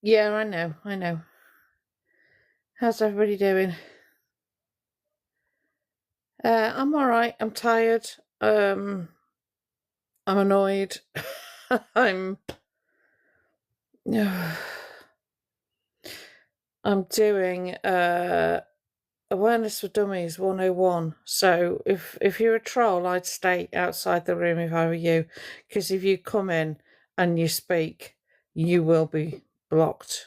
Yeah, I know, I know. How's everybody doing? I'm all right. I'm tired. I'm annoyed. I'm I'm doing Awareness for Dummies 101. So if you're a troll, I'd stay outside the room if I were you, because if you come in and you speak, you will be blocked.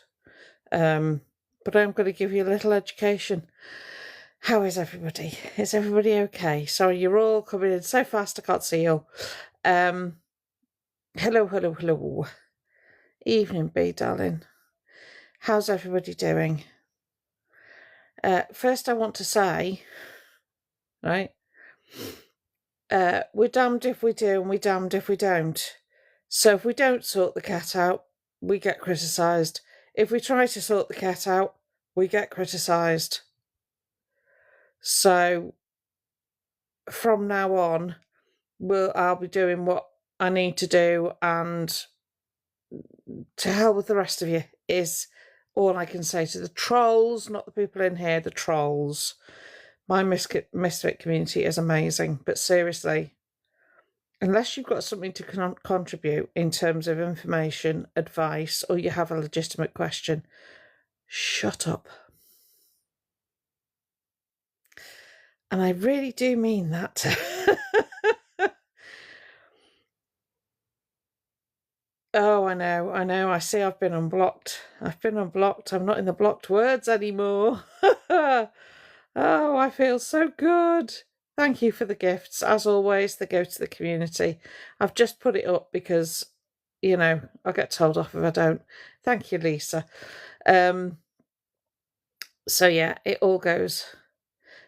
But I'm going to give you a little education. How is everybody? Is everybody okay? Sorry, you're all coming in so fast I can't see you all. Hello, hello, hello. Evening, B, darling. How's everybody doing? First, I want to say, right, we're damned if we do and we're damned if we don't. So if we don't sort the cat out, we get criticised. If we try to sort the cat out, we get criticised. So from now on, I'll be doing what I need to do, and to hell with the rest of you is all I can say to the trolls, not the people in here, the trolls. My Misfit community is amazing, but seriously, unless you've got something to contribute in terms of information, advice, or you have a legitimate question, shut up. And I really do mean that. Oh, I know. I see I've been unblocked. I'm not in the blocked words anymore. Oh, I feel so good. Thank you for the gifts. As always, they go to the community. I've just put it up because, I'll get told off if I don't. Thank you, Lisa. So yeah, it all goes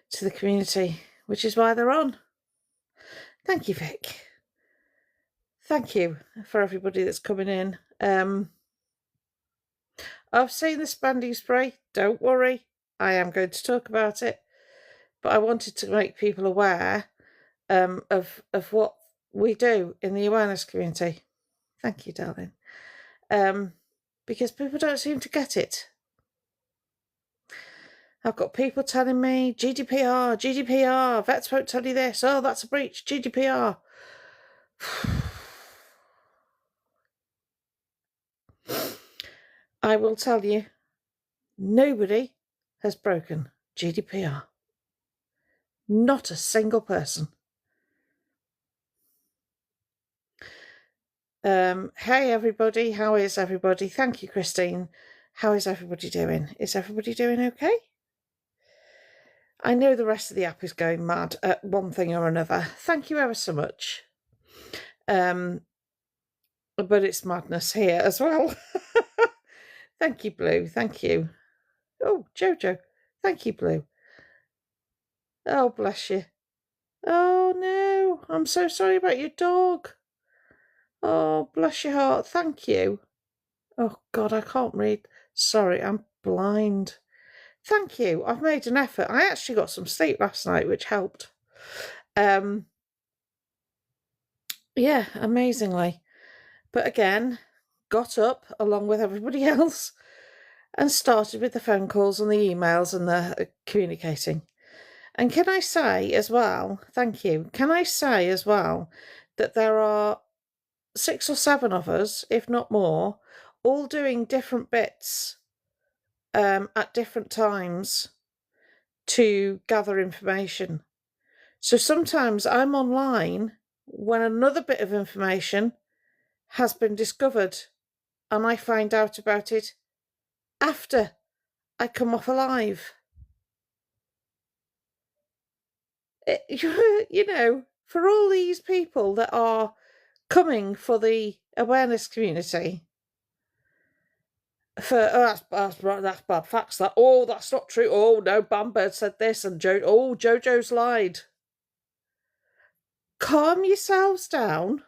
to the community, which is why they're on. Thank you, Vic. Thank you for everybody that's coming in. I've seen the spanding spray. Don't worry. I am going to talk about it. But I wanted to make people aware of what we do in the awareness community. Thank you, darling. Because people don't seem to get it. I've got people telling me GDPR, vets won't tell you this. Oh, that's a breach, GDPR. I will tell you, nobody has broken GDPR. Not a single person. Hey everybody, how is everybody? Thank you, Christine. How is everybody doing? Is everybody doing okay? I know the rest of the app is going mad at one thing or another. Thank you ever so much. But it's madness here as well. Thank you, Blue. Thank you. Oh, Jojo. Thank you, Blue. Oh, bless you. Oh, no. I'm so sorry about your dog. Oh, bless your heart. Thank you. Oh, God, I can't read. Sorry, I'm blind. Thank you. I've made an effort. I actually got some sleep last night, which helped. Yeah, amazingly. But again, got up along with everybody else and started with the phone calls and the emails and the communicating. And can I say as well, thank you, can I say as well that there are 6 or 7 of us, if not more, all doing different bits at different times to gather information. So sometimes I'm online when another bit of information has been discovered and I find out about it after I come off alive. For all these people that are coming for the awareness community, that's bad facts. That's not true. Oh no, Bambird said this, and Jojo's lied. Calm yourselves down,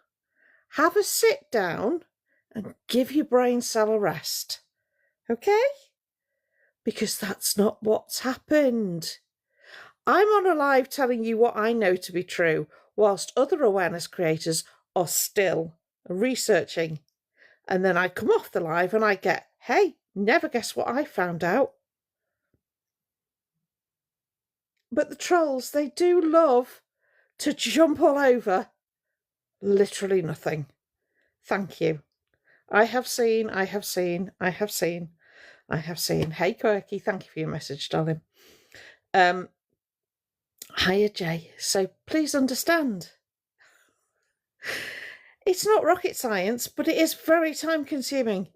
have a sit down, and give your brain cell a rest. Okay? Because that's not what's happened. I'm on a live telling you what I know to be true, whilst other awareness creators are still researching. And then I come off the live and I get, hey, never guess what I found out. But the trolls, they do love to jump all over literally nothing. Thank you. I have seen. Hey, Quirky, thank you for your message, darling. Hiya, Jay. So please understand, it's not rocket science, but it is very time consuming.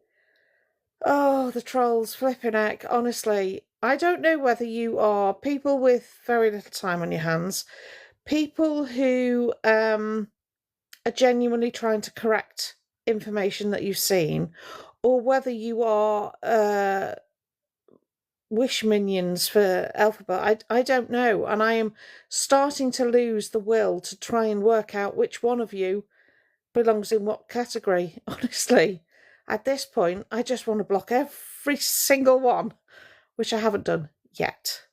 Oh, the trolls, flipping heck. Honestly, I don't know whether you are people with very little time on your hands, people who are genuinely trying to correct information that you've seen, or whether you are wish minions for Elphaba. I don't know, and I am starting to lose the will to try and work out which one of you belongs in what category. Honestly, at this point, I just want to block every single one, which I haven't done yet.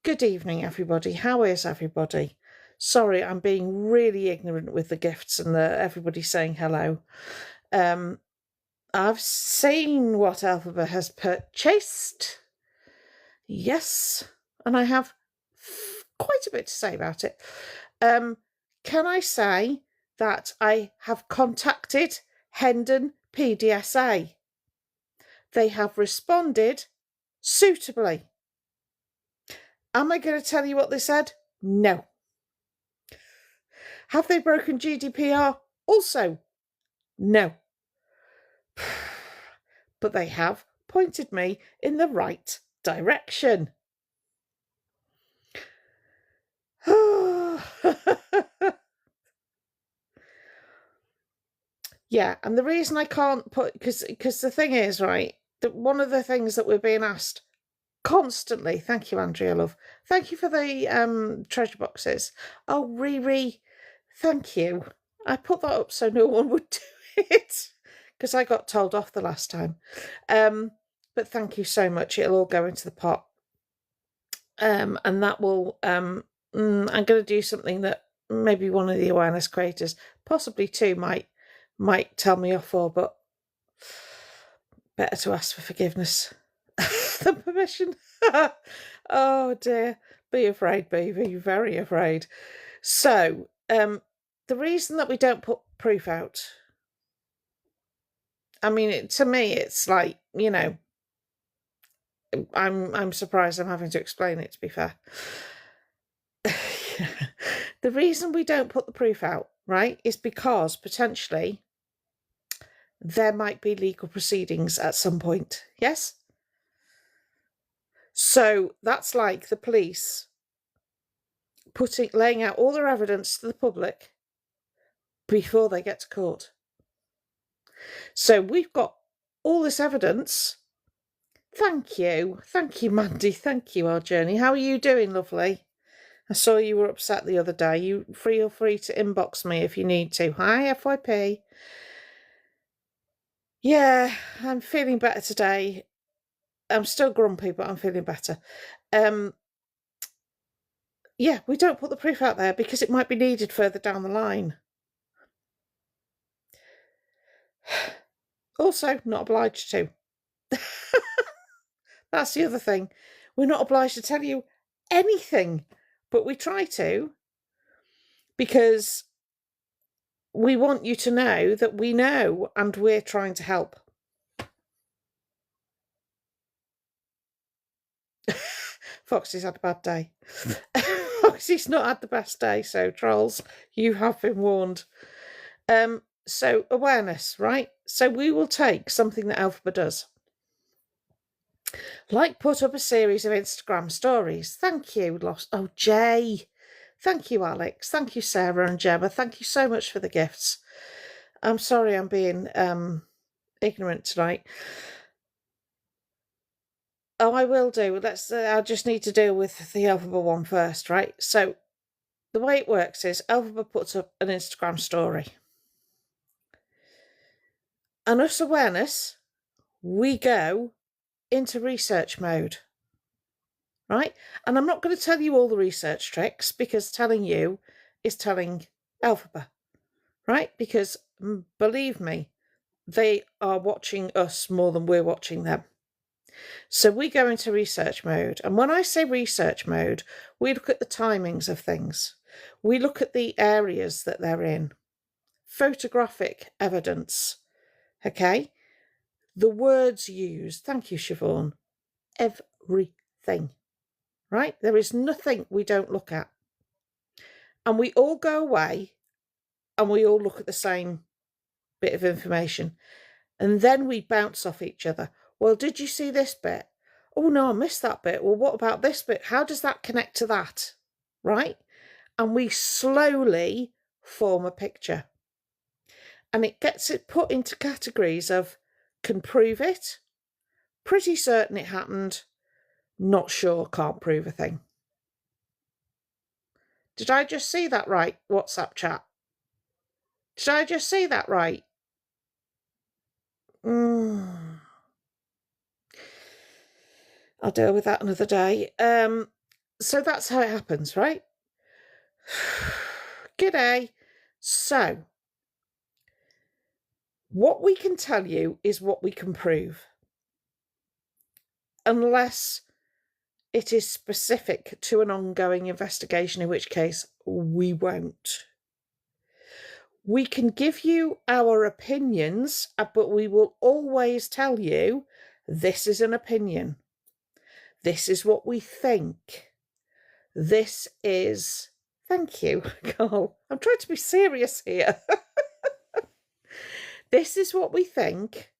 Good evening, everybody. How is everybody? Sorry, I'm being really ignorant with the gifts and everybody saying hello. I've seen what Elphaba has purchased. Yes, and I have quite a bit to say about it. Can I say that I have contacted Hendon PDSA? They have responded suitably. Am I going to tell you what they said? No. Have they broken GDPR? Also, no. But they have pointed me in the right direction. Yeah, and the reason I can't put, because the thing is, right, that one of the things that we're being asked constantly, thank you, Andrea, love, thank you for the treasure boxes. Oh, Riri, thank you. I put that up so no one would do it, because I got told off the last time. But thank you so much. It'll all go into the pot. And that will, I'm going to do something that maybe one of the awareness creators, possibly two, might tell me off for, but better to ask for forgiveness than permission. Oh dear. Be afraid, baby. Very afraid. So, the reason that we don't put proof out, I mean, to me, it's like, you know, I'm surprised I'm having to explain it, to be fair. The reason we don't put the proof out, right, is because potentially there might be legal proceedings at some point. Yes? So that's like the police laying out all their evidence to the public before they get to court. So we've got all this evidence. Thank you, Mandy. Thank you, our journey. How are you doing, lovely? I saw you were upset the other day. You feel free to inbox me if you need to. Hi, FYP. Yeah, I'm feeling better today. I'm still grumpy, but I'm feeling better. Yeah, we don't put the proof out there because it might be needed further down the line. Also, not obliged to. That's the other thing. We're not obliged to tell you anything, but we try to, because we want you to know that we know and we're trying to help. Foxy's had a bad day. Foxy's not had the best day, so trolls, you have been warned. So awareness, right? So we will take something that Elphaba does. Like put up a series of Instagram stories. Thank you, Oh, Jay. Thank you, Alex. Thank you, Sarah and Gemma. Thank you so much for the gifts. I'm sorry I'm being ignorant tonight. Oh, I will do. I just need to deal with the Elphaba one first, right? So the way it works is Elphaba puts up an Instagram story. And us awareness, we go into research mode, right? And I'm not going to tell you all the research tricks, because telling you is telling Elphaba, right? Because believe me, they are watching us more than we're watching them. So we go into research mode. And when I say research mode, we look at the timings of things. We look at the areas that they're in. Photographic evidence. Okay? The words used. Thank you, Siobhan. Everything. Right? There is nothing we don't look at. And we all go away and we all look at the same bit of information. And then we bounce off each other. Well, did you see this bit? Oh, no, I missed that bit. Well, what about this bit? How does that connect to that? Right? And we slowly form a picture. And it gets it put into categories of can prove it, pretty certain it happened, not sure, can't prove a thing. Did I just see that right, WhatsApp chat? Did I just see that right? I'll deal with that another day. So that's how it happens, right? G'day. So, what we can tell you is what we can prove. Unless it is specific to an ongoing investigation, in which case we won't. We can give you our opinions, but we will always tell you this is an opinion. This is what we think. This is... Thank you, Carl. I'm trying to be serious here. This is what we think.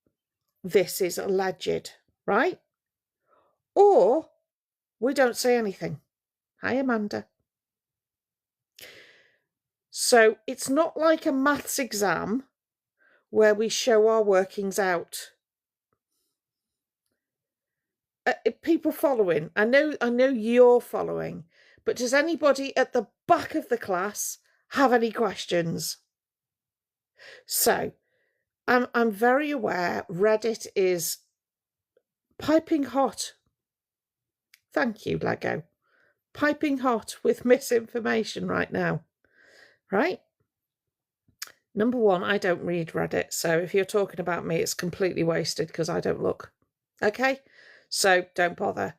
This is alleged, right? Or we don't say anything. Hi, Amanda. So it's not like a maths exam where we show our workings out. People following, I know you're following, but does anybody at the back of the class have any questions? So I'm very aware Reddit is piping hot. Thank you, Lego. Piping hot with misinformation right now, right? Number one, I don't read Reddit, so if you're talking about me, it's completely wasted because I don't look. Okay? So don't bother.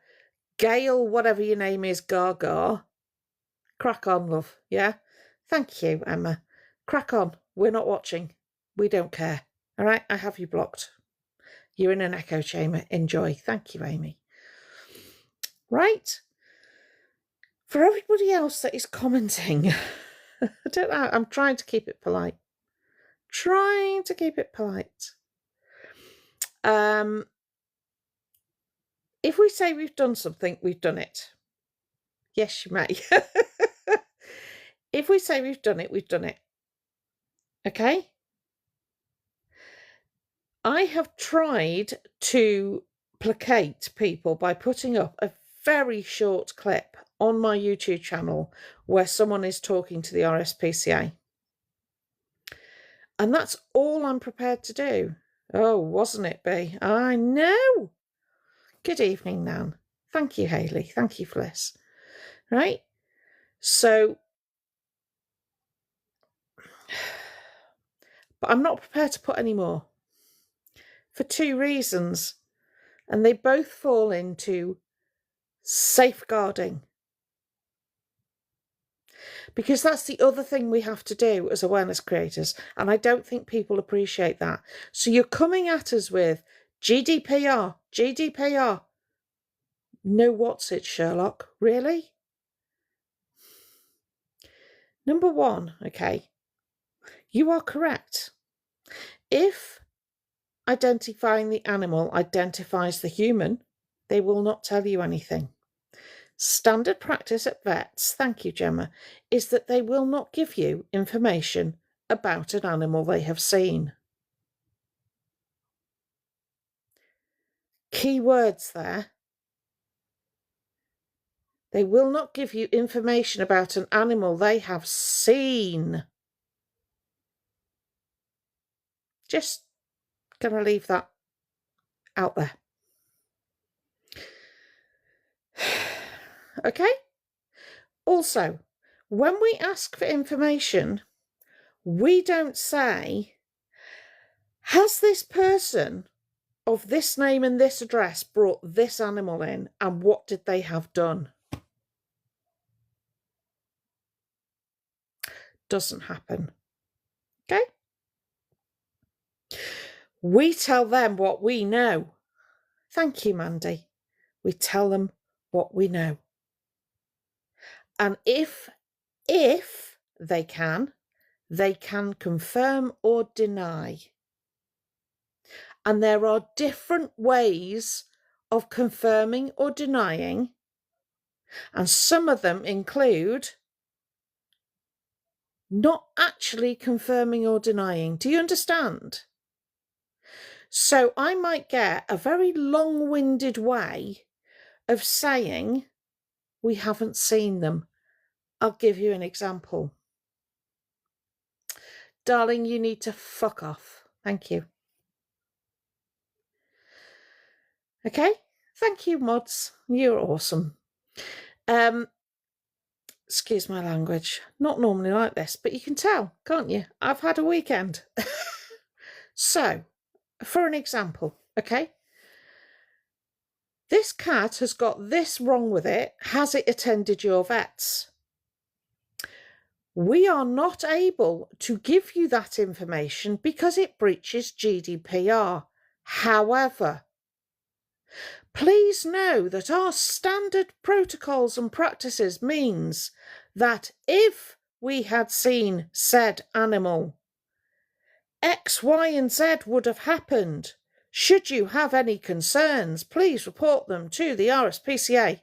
Gail, whatever your name is, Gaga, crack on, love. Yeah? Thank you, Emma. Crack on. We're not watching. We don't care. All right? I have you blocked. You're in an echo chamber. Enjoy. Thank you, Amy. Right? For everybody else that is commenting, I don't know. I'm trying to keep it polite. If we say we've done something, we've done it. Yes, you may. If we say we've done it, we've done it. Okay? I have tried to placate people by putting up a very short clip on my YouTube channel where someone is talking to the RSPCA. And that's all I'm prepared to do. Oh, wasn't it, B? I know. Good evening, Nan. Thank you, Hayley. Thank you, Fliss. Right? So, but I'm not prepared to put any more for two reasons. And they both fall into safeguarding. Because that's the other thing we have to do as awareness creators. And I don't think people appreciate that. So you're coming at us with GDPR. No, what's it, Sherlock? Really? Number one, okay, you are correct. If identifying the animal identifies the human, they will not tell you anything. Standard practice at vets, thank you, Gemma, is that they will not give you information about an animal they have seen. Key words there. They will not give you information about an animal they have seen. Just gonna leave that out there. Okay? Also, when we ask for information, we don't say, has this person of this name and this address brought this animal in, and what did they have done? Doesn't happen. Okay? We tell them what we know. Thank you, Mandy. We tell them what we know. And if they can confirm or deny. And there are different ways of confirming or denying, and some of them include not actually confirming or denying. Do you understand? So I might get a very long-winded way of saying we haven't seen them. I'll give you an example. Darling, you need to fuck off. Thank you. Okay? Thank you, mods. You're awesome. Excuse my language. Not normally like this, but you can tell, can't you? I've had a weekend. So, for an example, okay? This cat has got this wrong with it. Has it attended your vets? We are not able to give you that information because it breaches GDPR. However, please know that our standard protocols and practices means that if we had seen said animal, X, Y, and Z would have happened. Should you have any concerns, please report them to the RSPCA.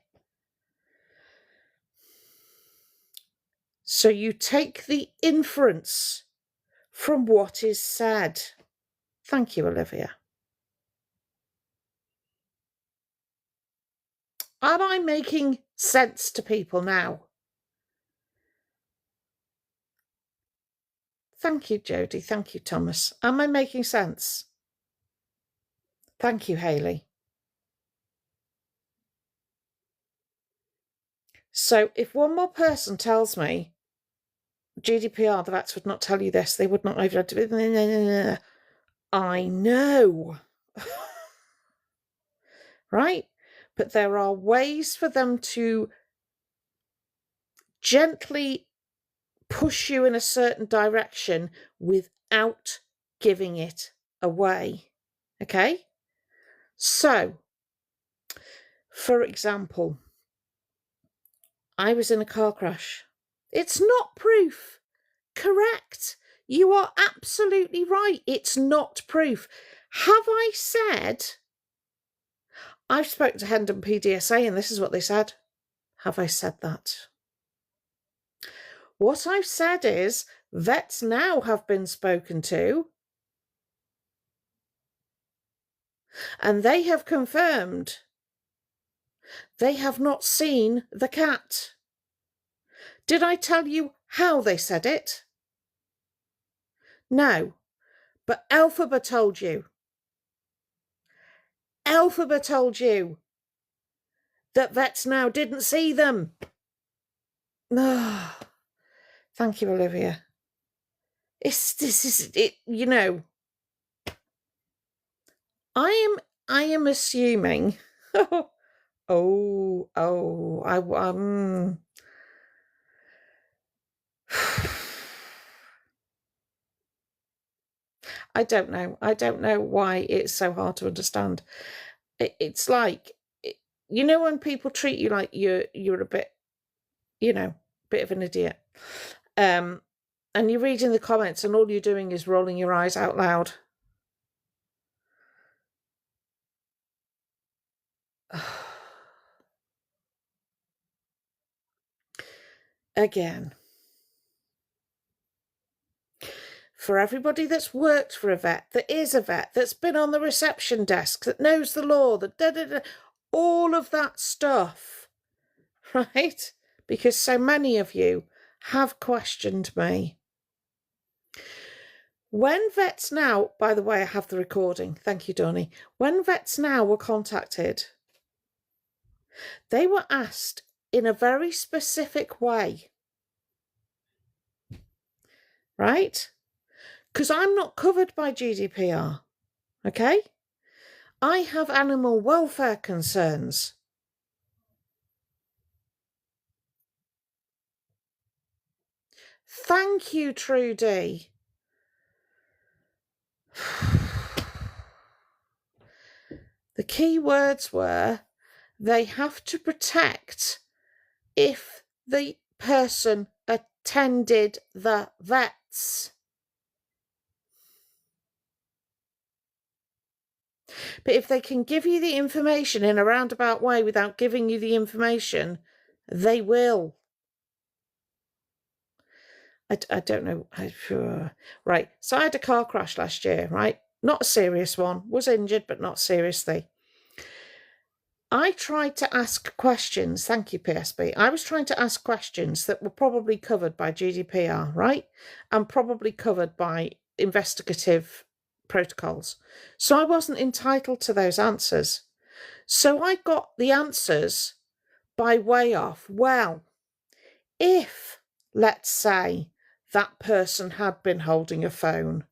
So you take the inference from what is said. Thank you, Olivia. Am I making sense to people now? Thank you, Jodie. Thank you, Thomas. Am I making sense? Thank you, Hayley. So if one more person tells me GDPR, the vets would not tell you this, they would not over. I know. Right? But there are ways for them to gently push you in a certain direction without giving it away. Okay? So, for example, I was in a car crash. It's not proof. Correct. You are absolutely right. It's not proof. Have I said... I've spoken to Hendon PDSA and this is what they said. Have I said that? What I've said is vets now have been spoken to and they have confirmed they have not seen the cat. Did I tell you how they said it? No, but Elphaba told you. Elphaba told you that vets now didn't see them. Oh, thank you, Olivia. This is it, you know. I am assuming. I don't know. I don't know why it's so hard to understand. It's like, you know, when people treat you like you're a bit, you know, bit of an idiot. And you're reading the comments and all you're doing is rolling your eyes out loud. Again. For everybody that's worked for a vet, that is a vet, that's been on the reception desk, that knows the law, that all of that stuff, right? Because so many of you have questioned me. When Vets Now, by the way, I have the recording. Thank you, Donnie. When Vets Now were contacted, they were asked in a very specific way, right? Because I'm not covered by GDPR, okay? I have animal welfare concerns. Thank you, Trudy. The key words were, they have to protect if the person attended the vets. But if they can give you the information in a roundabout way without giving you the information, they will. I don't know. Right. So I had a car crash last year, right? Not a serious one. Was injured, but not seriously. I tried to ask questions. Thank you, PSB. I was trying to ask questions that were probably covered by GDPR, right? And probably covered by investigative protocols. So I wasn't entitled to those answers. So I got the answers by way of, well, if, let's say, that person had been holding a phone,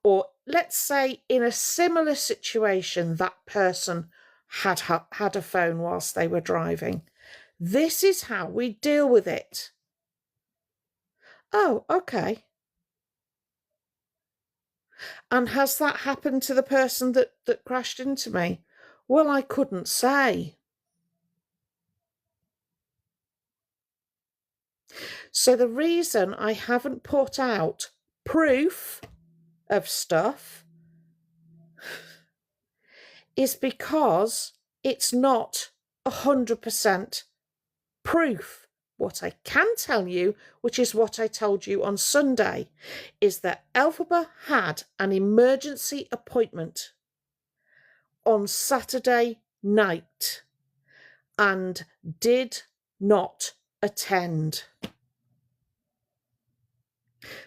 or let's say in a similar situation, that person had a phone whilst they were driving. This is how we deal with it. Oh, okay. And has that happened to the person that crashed into me? Well, I couldn't say. So the reason I haven't put out proof of stuff is because it's not 100% proof. What I can tell you, which is what I told you on Sunday, is that Elphaba had an emergency appointment on Saturday night and did not attend.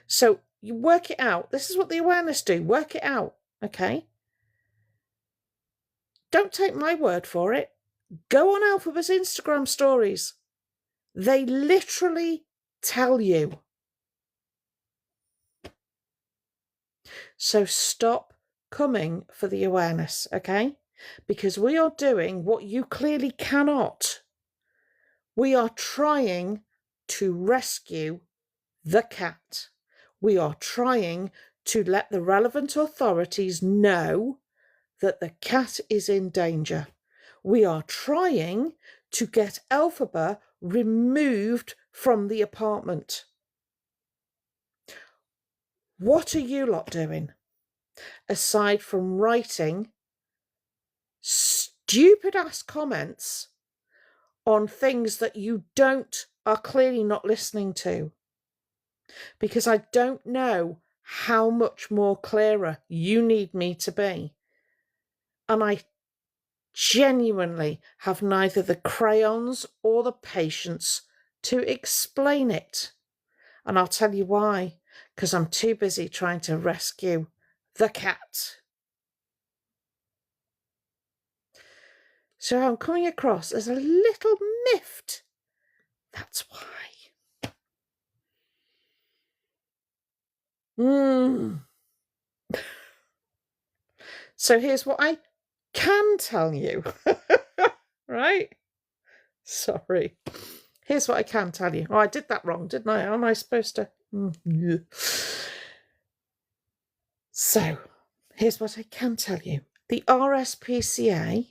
So you work it out. This is what the awareness do. Work it out, okay? Don't take my word for it. Go on Elphaba's Instagram stories. They literally tell you. So stop coming for the awareness, okay? Because we are doing what you clearly cannot. We are trying to rescue the cat. We are trying to let the relevant authorities know that the cat is in danger. We are trying to get Elphaba removed from the apartment. What are you lot doing? Aside from writing stupid ass comments on things that you are clearly not listening to. Because I don't know how much more clearer you need me to be. And I genuinely have neither the crayons or the patience to explain it. And I'll tell you why. Because I'm too busy trying to rescue the cat. So I'm coming across as a little miffed. That's why. So here's what I can tell you. Right? Sorry. Here's what I can tell you. Oh, I did that wrong, didn't I? Am I supposed to? Yeah. So, here's what I can tell you. The RSPCA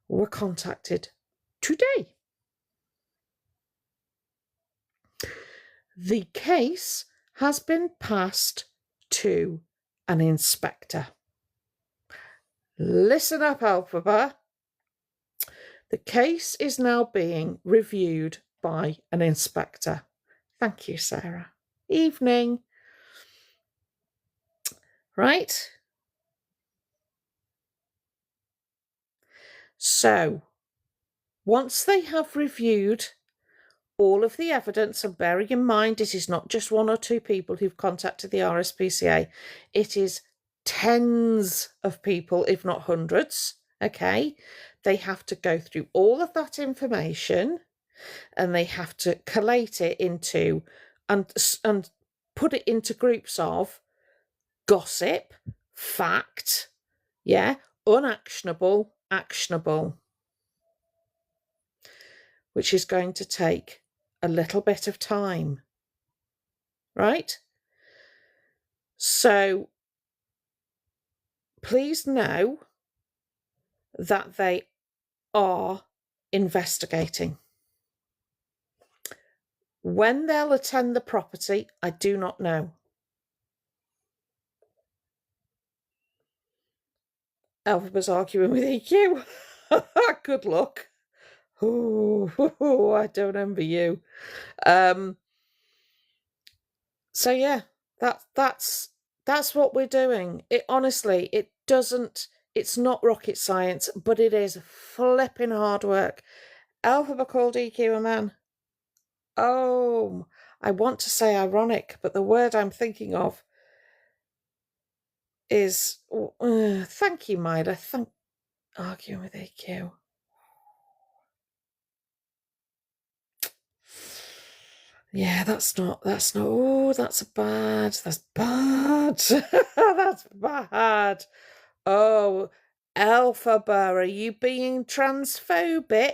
were contacted today. The case has been passed to an inspector. Listen up, Elphaba. The case is now being reviewed by an inspector. Thank you, Sarah. Evening. Right? So, once they have reviewed all of the evidence, and bearing in mind it is not just one or two people who've contacted the RSPCA, it is tens of people, if not hundreds, okay? They have to go through all of that information and they have to collate it into and put it into groups of gossip, fact, Yeah, unactionable, actionable, which is going to take a little bit of time, right? So please know that they are investigating. When they'll attend the property, I do not know. Elphaba's arguing with EQ. Good luck. Oh, I don't envy you. So yeah, that's what we're doing. It honestly, it's not rocket science, but it is flipping hard work. Elphaba called EQ a man. Oh, I want to say ironic, but the word I'm thinking of is thank you, Mida. Arguing with EQ. Yeah, that's not, oh, that's bad. That's bad. That's bad. Oh, Elphaba, are you being transphobic?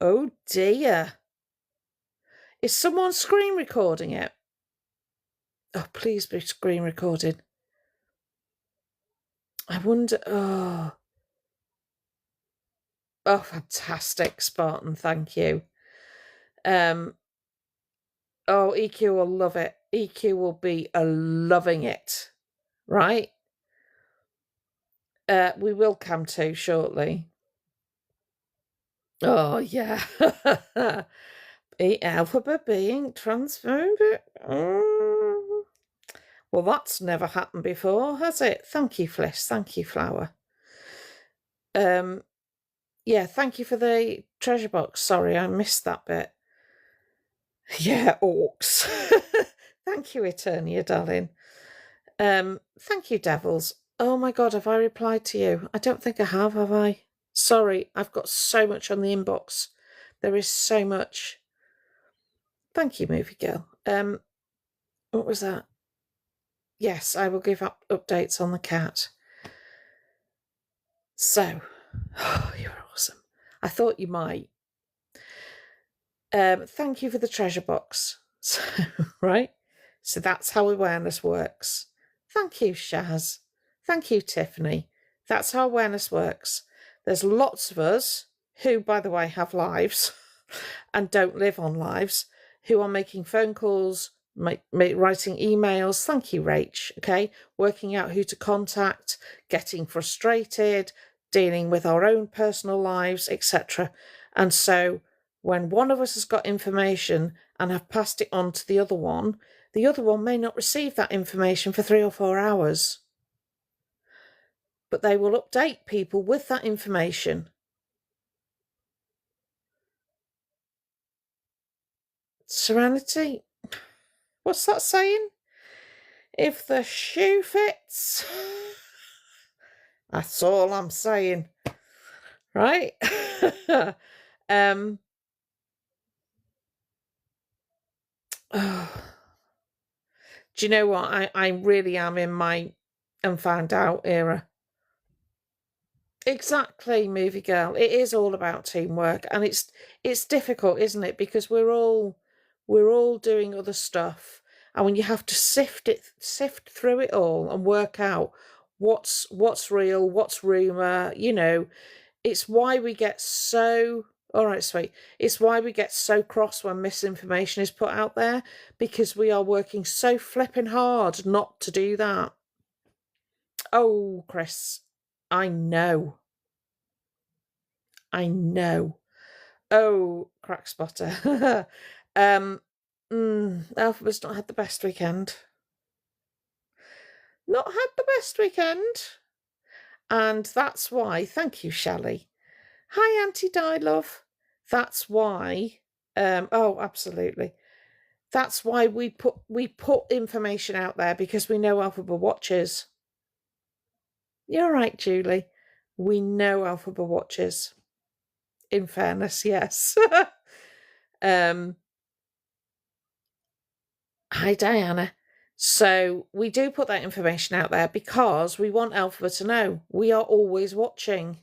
Oh dear. Is someone screen recording it? Oh, please be screen recorded. I wonder, oh, fantastic, Spartan, thank you. Oh, EQ will love it. EQ will be loving it, right? We will come to shortly. Oh, yeah. Elphaba being transphobic. Well, that's never happened before, has it? Thank you, Fliss. Thank you, Flower. Yeah, thank you for the treasure box. Sorry, I missed that bit. Yeah, orcs. Thank you, Eternia, darling. Thank you, Devils. Oh my God, have I replied to you? I don't think I have I? Sorry, I've got so much on the inbox. There is so much. Thank you, Movie Girl. What was that? Yes, I will give updates on the cat. So, oh, you're awesome. I thought you might. Thank you for the treasure box. So, right? So that's how awareness works. Thank you, Shaz. Thank you, Tiffany. That's how awareness works. There's lots of us who, by the way, have lives and don't live on lives, who are making phone calls, writing emails. Thank you, Rach. Okay. Working out who to contact, getting frustrated, dealing with our own personal lives, etc. And so when one of us has got information and have passed it on to the other one may not receive that information for 3 or 4 hours. But they will update people with that information. Serenity? What's that saying? If the shoe fits. That's all I'm saying. Right? Oh. Do you know what? I really am in my and found out era. Exactly, Movie Girl. It is all about teamwork, and it's difficult, isn't it? Because we're all doing other stuff, and when you have to sift through it all and work out what's real, what's rumor, it's why we get so all right, sweet. It's why we get so cross when misinformation is put out there, because we are working so flipping hard not to do that. Oh, Chris, I know. Oh, Crack Spotter. Elphaba's not had the best weekend. And that's why, thank you, Shelley. Hi, Auntie Di Love. That's why, oh, absolutely. That's why we put information out there, because we know Elphaba watches. You're right, Julie. We know Elphaba watches. In fairness, yes. Hi, Diana. So we do put that information out there because we want Alphabet to know we are always watching.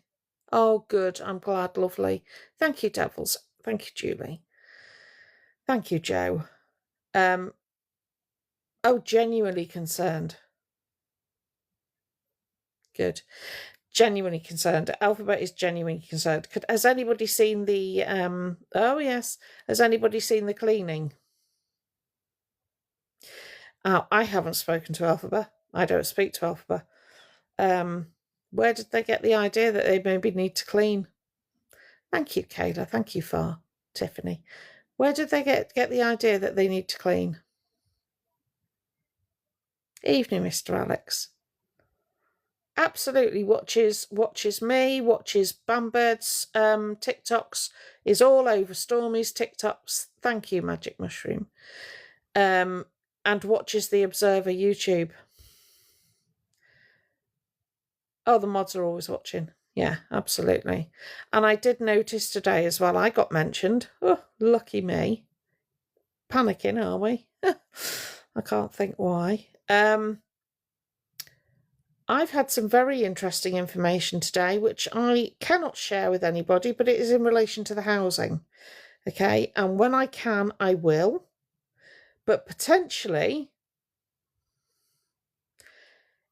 Oh, good. I'm glad. Lovely. Thank you, Devils. Thank you, Julie. Thank you, Joe. Oh, genuinely concerned. Good. Genuinely concerned. Alphabet is genuinely concerned. Has anybody seen the oh yes. Has anybody seen the cleaning? Oh, I haven't spoken to Alphabet. I don't speak to Alphabet. Where did they get the idea that they maybe need to clean? Thank you, Kayla. Thank you, Far. Tiffany. Where did they get the idea that they need to clean? Evening, Mr. Alex. Absolutely watches me, watches Bambird's TikToks, is all over Stormy's TikToks. Thank you, Magic Mushroom. And watches the Observer YouTube. Oh, the mods are always watching. Yeah, absolutely. And I did notice today as well, I got mentioned. Oh, lucky me. Panicking, are we? I can't think why. I've had some very interesting information today, which I cannot share with anybody, but it is in relation to the housing. Okay, and when I can, I will. But potentially,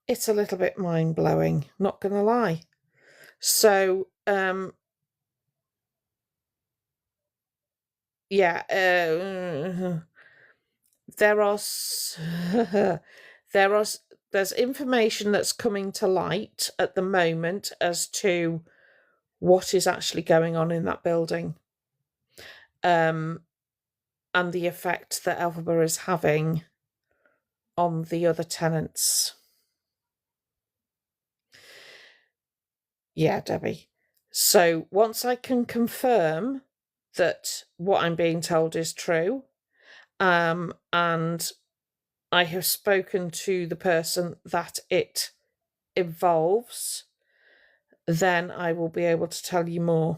it's a little bit mind-blowing, not going to lie. So, yeah, there's information that's coming to light at the moment as to what is actually going on in that building, and the effect that Alphabet is having on the other tenants. Yeah, Debbie. So once I can confirm that what I'm being told is true, and I have spoken to the person that it involves, then I will be able to tell you more.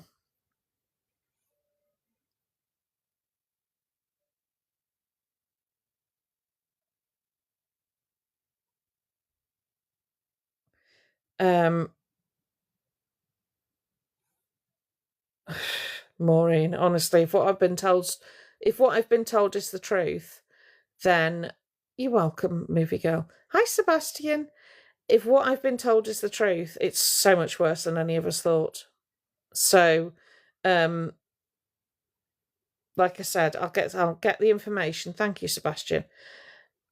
Maureen, honestly, if what I've been told is the truth, then you're welcome, movie girl. Hi, Sebastian. If what I've been told is the truth, it's so much worse than any of us thought. So, like I said, I'll get the information. Thank you, Sebastian.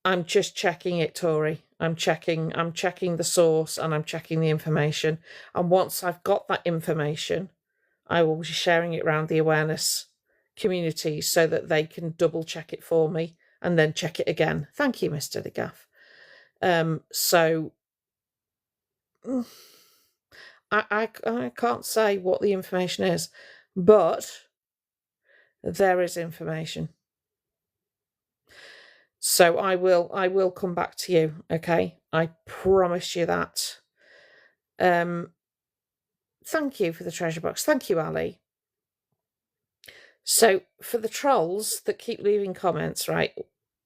I'm just checking it, Tori. I'm checking the source and I'm checking the information. And once I've got that information, I will be sharing it around the awareness community so that they can double check it for me and then check it again. Thank you, Mr. DeGaff. So I can't say what the information is, but there is information. So I will come back to you, okay? I promise you that. Thank you for the treasure box. Thank you, Ali. So for the trolls that keep leaving comments, right?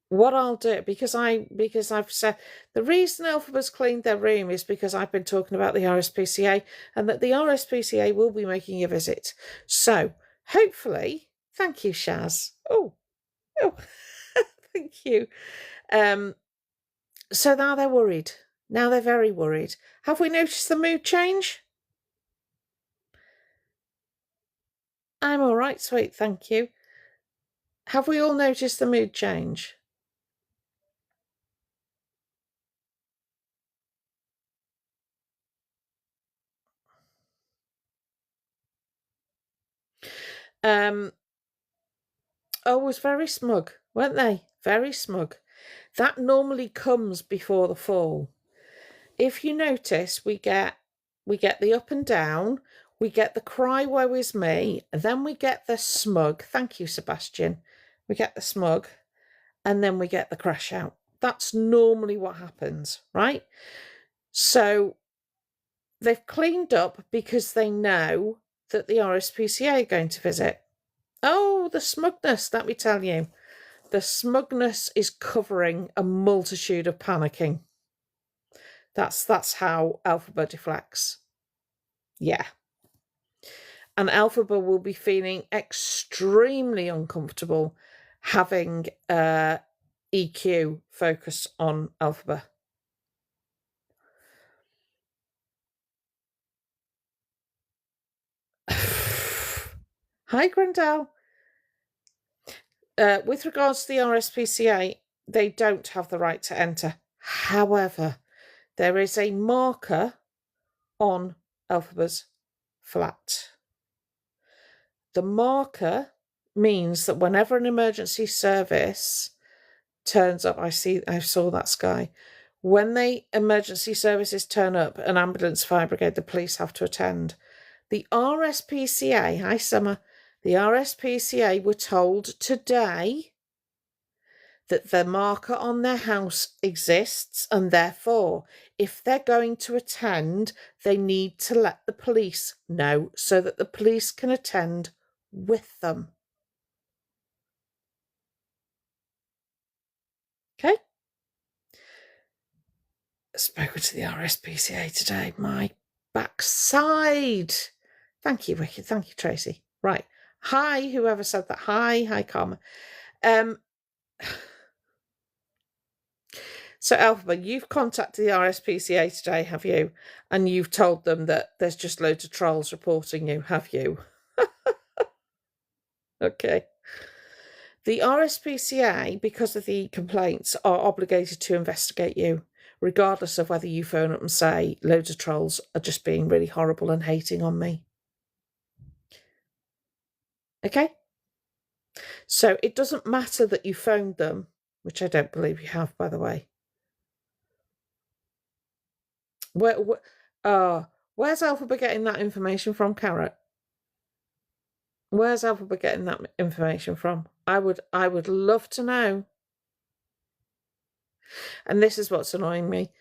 What I'll do, because I've said the reason Alphabet's cleaned their room is because I've been talking about the RSPCA and that the RSPCA will be making a visit. So hopefully, thank you, Shaz. Oh, thank you. So now they're worried. Now they're very worried. Have we noticed the mood change? I'm all right, sweet, thank you. Have we all noticed the mood change? Oh, was very smug, weren't they? Very smug. That normally comes before the fall. If you notice, we get the up and down, we get the cry woe is me, then we get the smug. Thank you, Sebastian. We get the smug, and then we get the crash out. That's normally what happens, right? So they've cleaned up because they know that the RSPCA are going to visit. Oh, the smugness, let me tell you. The smugness is covering a multitude of panicking. That's how Elphaba deflects. Yeah. And Elphaba will be feeling extremely uncomfortable having EQ focus on Elphaba. Hi, Grendel. With regards to the RSPCA, they don't have the right to enter. However, there is a marker on Elphaba's flat. The marker means that whenever an emergency service turns up, I saw that sky. When the emergency services turn up, an ambulance, fire brigade, the police have to attend. The RSPCA, hi Summer, the RSPCA were told today that the marker on their house exists, and therefore, if they're going to attend, they need to let the police know so that the police can attend with them. Okay? Spoken to the RSPCA today. My backside. Thank you, Wicked. Thank you, Tracy. Right. Hi, whoever said that. Hi, Karma. So, Elphaba, you've contacted the RSPCA today, have you? And you've told them that there's just loads of trolls reporting you, have you? Okay. The RSPCA, because of the complaints, are obligated to investigate you, regardless of whether you phone up and say loads of trolls are just being really horrible and hating on me. Okay? So it doesn't matter that you phoned them, which I don't believe you have, by the way. Where's Elphaba getting that information from, Carrot? Where's Elphaba getting that information from? I would love to know. And this is what's annoying me.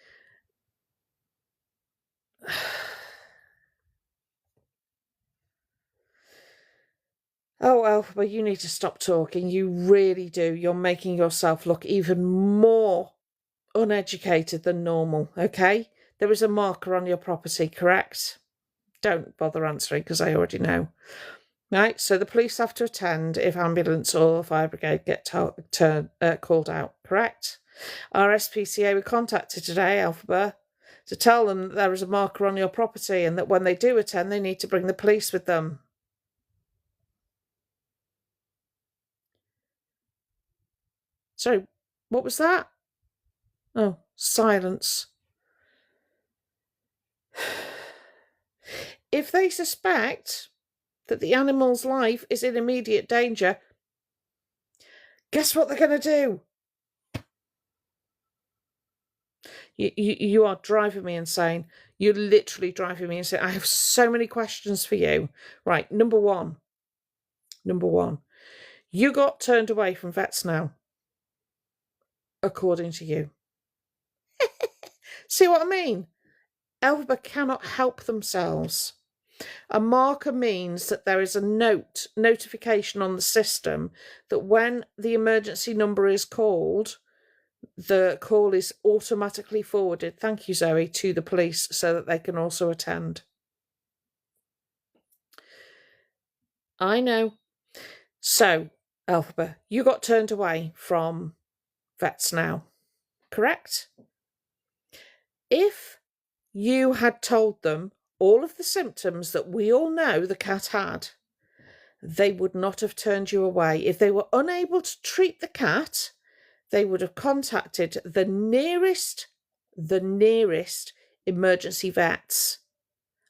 Oh, Elphaba, you need to stop talking. You really do. You're making yourself look even more uneducated than normal, okay? There is a marker on your property, correct? Don't bother answering because I already know. Right, so the police have to attend if ambulance or fire brigade get called out, correct? RSPCA were contacted today, Elphaba, to tell them that there is a marker on your property and that when they do attend, they need to bring the police with them. Sorry, what was that? Oh, silence. If they suspect that the animal's life is in immediate danger, guess what they're going to do? You are driving me insane. You're literally driving me insane. I have so many questions for you. Right, number one. You got turned away from Vets Now, according to you. See what I mean? Elphaba cannot help themselves. A marker means that there is a notification on the system that when the emergency number is called, the call is automatically forwarded, thank you, Zoe, to the police so that they can also attend. I know. So, Elphaba, you got turned away from Vets Now, correct? If you had told them all of the symptoms that we all know the cat had, they would not have turned you away. If they were unable to treat the cat, they would have contacted the nearest emergency vets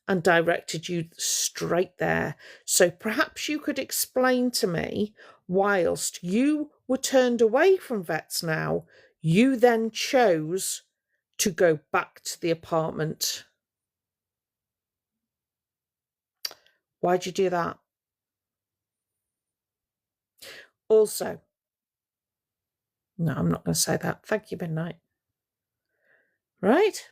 and directed you straight there. So perhaps you could explain to me, whilst you were turned away from Vets Now, you then chose to go back to the apartment. Why'd you do that? Also, no, I'm not going to say that. Thank you, Midnight. Right?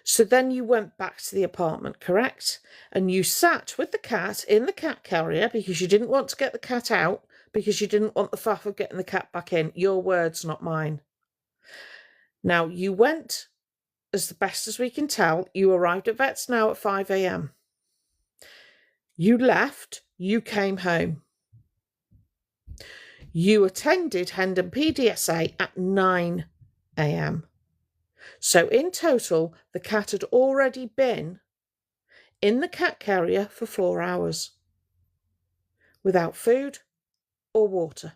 So then you went back to the apartment, correct? And you sat with the cat in the cat carrier because you didn't want to get the cat out because you didn't want the faff of getting the cat back in. Your words, not mine. Now, you went, as the best as we can tell, you arrived at Vets Now at 5 a.m. You left, you came home. You attended Hendon PDSA at 9 a.m. So in total, the cat had already been in the cat carrier for 4 hours without food or water.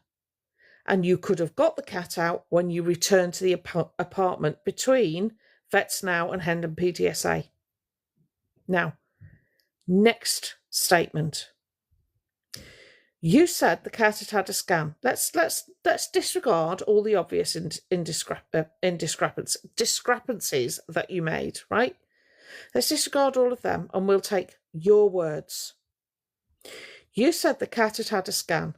And you could have got the cat out when you returned to the apartment between Vets Now and Hendon PDSA. Now, next statement. You said the cat had had a scan. Let's disregard all the obvious discrepancies that you made, right? Let's disregard all of them and we'll take your words. You said the cat had had a scan.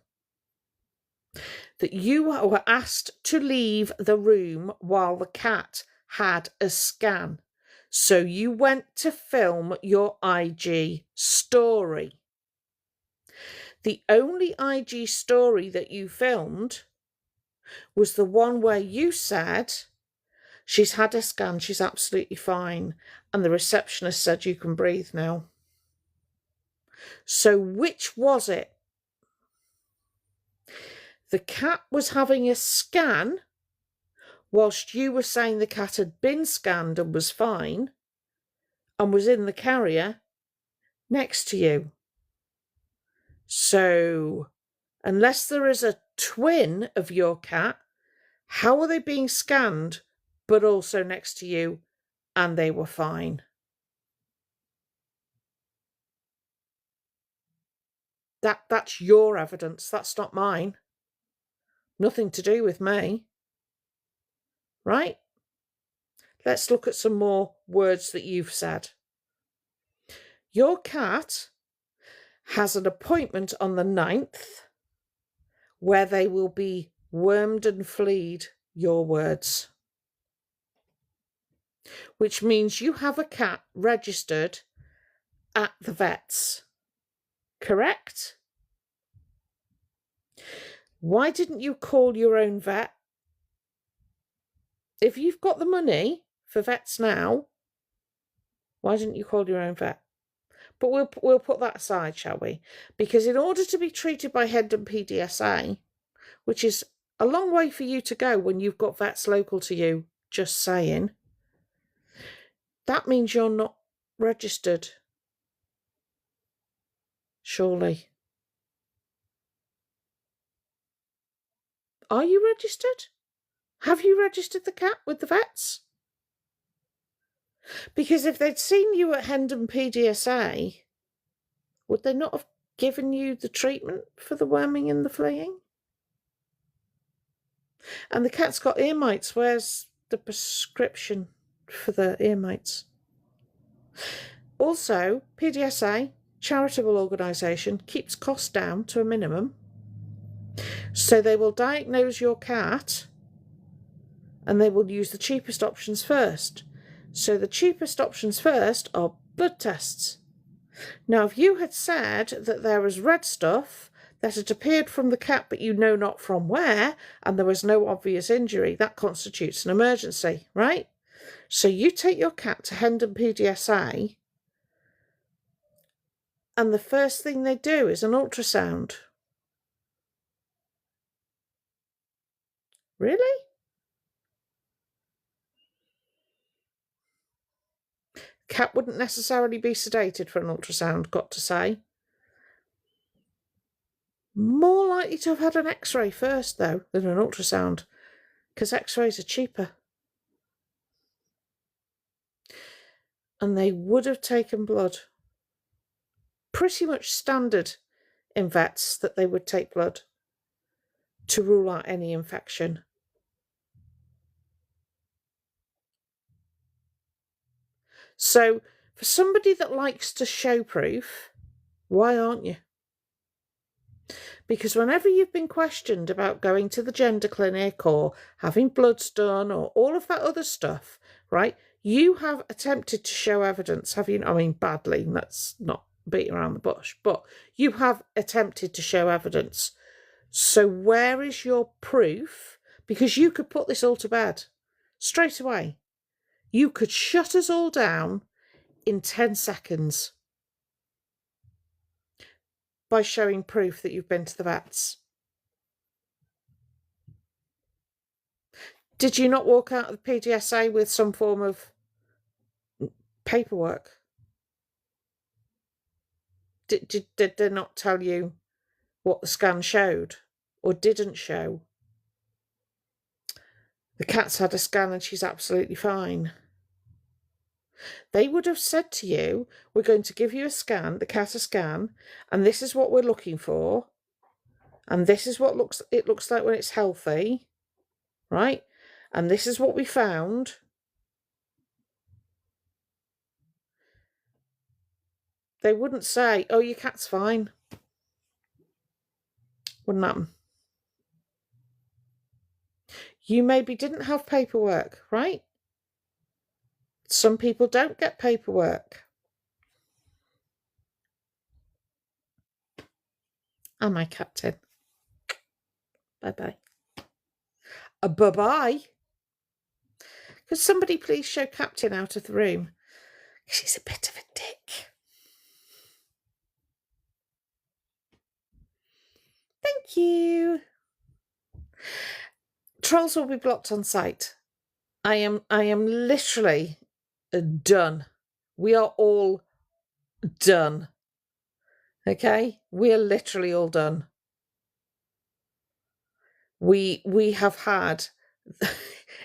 That you were asked to leave the room while the cat had a scan. So you went to film your IG story. The only IG story that you filmed was the one where you said, she's had a scan, she's absolutely fine, and the receptionist said you can breathe now. So which was it? The cat was having a scan whilst you were saying the cat had been scanned and was fine and was in the carrier next to you. So, unless there is a twin of your cat, how are they being scanned but also next to you and they were fine? That's your evidence. That's not mine. Nothing to do with me. Right? Let's look at some more words that you've said. Your cat has an appointment on the 9th where they will be wormed and flea'd, your words. Which means you have a cat registered at the vets. Correct? Why didn't you call your own vet? If you've got the money for Vets Now, why didn't you call your own vet? But we'll put that aside, shall we? Because in order to be treated by Hendon PDSA, which is a long way for you to go when you've got vets local to you, just saying, that means you're not registered. Surely. Are you registered? Have you registered the cat with the vets? Because if they'd seen you at Hendon PDSA, would they not have given you the treatment for the worming and the fleeing? And the cat's got ear mites. Where's the prescription for the ear mites? Also, PDSA, charitable organisation, keeps costs down to a minimum. So they will diagnose your cat and they will use the cheapest options first. So the cheapest options first are blood tests. Now, if you had said that there was red stuff that had appeared from the cat but you know not from where, and there was no obvious injury, that constitutes an emergency, right? So you take your cat to Hendon PDSA and the first thing they do is an ultrasound. Really? Cat wouldn't necessarily be sedated for an ultrasound, got to say. More likely to have had an x-ray first, though, than an ultrasound, because x-rays are cheaper. And they would have taken blood. Pretty much standard in vets that they would take blood to rule out any infection. So, for somebody that likes to show proof, why aren't you? Because whenever you've been questioned about going to the gender clinic or having bloods done or all of that other stuff, right, you have attempted to show evidence, have you? I mean, badly, let's not beat around the bush, but you have attempted to show evidence So where is your proof? Because you could put this all to bed straight away. You could shut us all down in 10 seconds by showing proof that you've been to the vets. Did you not walk out of the PDSA with some form of paperwork? Did they not tell you what the scan showed or didn't show? The cat's had a scan and she's absolutely fine. They would have said to you, we're going to give you a scan, the cat a scan, and this is what we're looking for. And this is what it looks like when it's healthy, right? And this is what we found. They wouldn't say, oh, your cat's fine. Wouldn't happen. You maybe didn't have paperwork, right? Some people don't get paperwork. Am I captain? Bye-bye. Bye-bye? Could somebody please show Captain out of the room? She's a bit of a dick. Thank you. Trolls will be blocked on site. I am literally done. We are all done. Okay? We are literally all done. We have had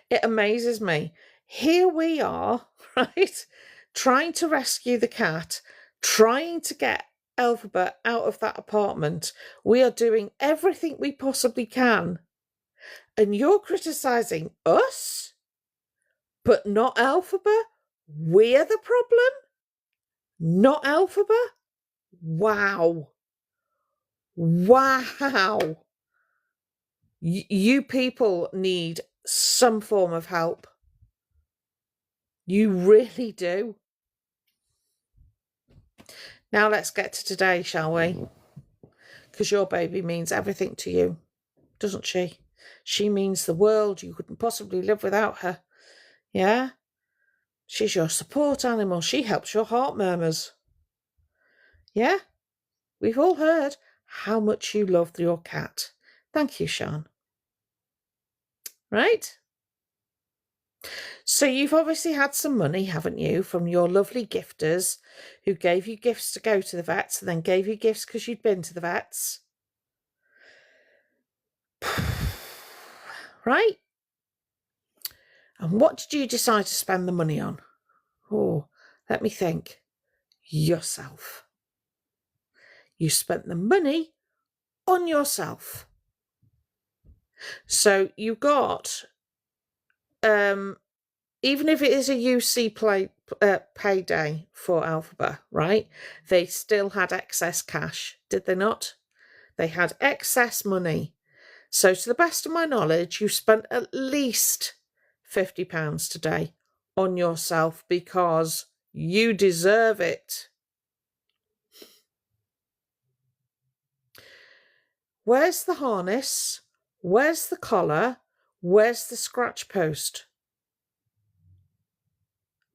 it amazes me. Here we are, right? Trying to rescue the cat, trying to get Elphaba out of that apartment. We are doing everything we possibly can. And you're criticising us, but not Elphaba? We're the problem? Not Elphaba? Wow. Wow. You people need some form of help. You really do. Now let's get to today, shall we? Because your baby means everything to you, doesn't she? She means the world. You couldn't possibly live without her. Yeah? She's your support animal. She helps your heart murmurs. Yeah? We've all heard how much you love your cat. Thank you, Sean. Right? So you've obviously had some money, haven't you, from your lovely gifters who gave you gifts to go to the vets and then gave you gifts because you'd been to the vets. Right? And what did you decide to spend the money on? Oh, let me think. Yourself. You spent the money on yourself. So you got, even if it is a UC payday for Elphaba, right? They still had excess cash, did they not? They had excess money. So to the best of my knowledge, you spent at least £50 today on yourself because you deserve it. Where's the harness? Where's the collar? Where's the scratch post?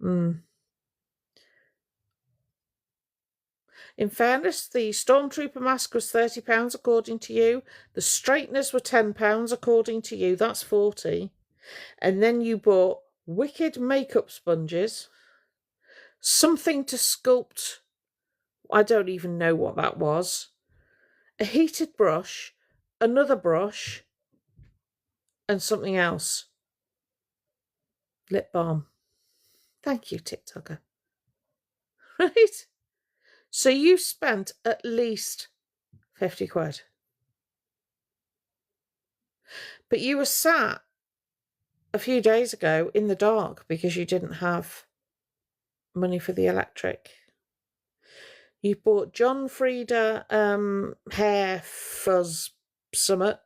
In fairness, the Stormtrooper mask was £30 according to you. The straighteners were £10 according to you. That's 40. And then you bought wicked makeup sponges, something to sculpt. I don't even know what that was. A heated brush, another brush, and something else. Lip balm. Thank you, TikToker. Right? So you spent at least 50 quid. But you were sat a few days ago in the dark because you didn't have money for the electric. You bought John Frieda hair fuzz summit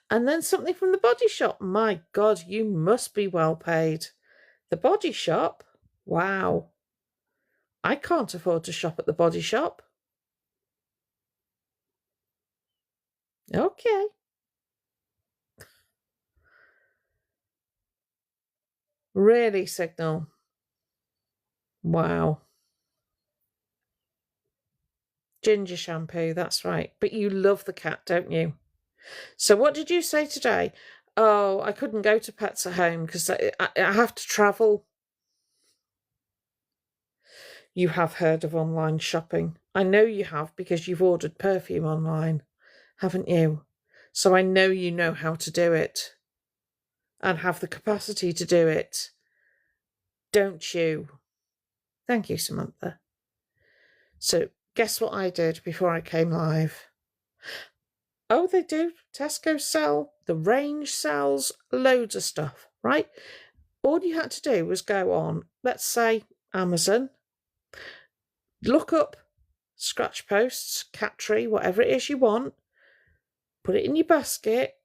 and then something from the Body Shop. My God, you must be well paid. The Body Shop? Wow. I can't afford to shop at the Body Shop. Okay. Really, Signal? Wow. Ginger shampoo, that's right. But you love the cat, don't you? So what did you say today? Oh, I couldn't go to Pets at Home because I have to travel. You have heard of online shopping. I know you have because you've ordered perfume online, haven't you? So I know you know how to do it and have the capacity to do it. Don't you? Thank you, Samantha. So guess what I did before I came live? Oh, they do. Tesco sell, the range sells loads of stuff, right? All you had to do was go on, let's say, Amazon, look up scratch posts, cat tree, whatever it is you want, put it in your basket,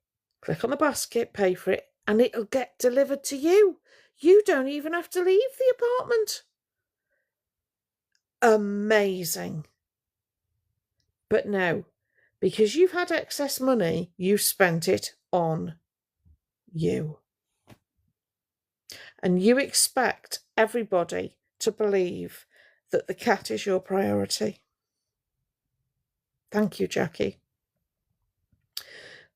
click on the basket, pay for it, and it'll get delivered to you. You don't even have to leave the apartment. Amazing. But no, because you've had excess money, you've spent it on you. And you expect everybody to believe that the cat is your priority. Thank you, Jackie.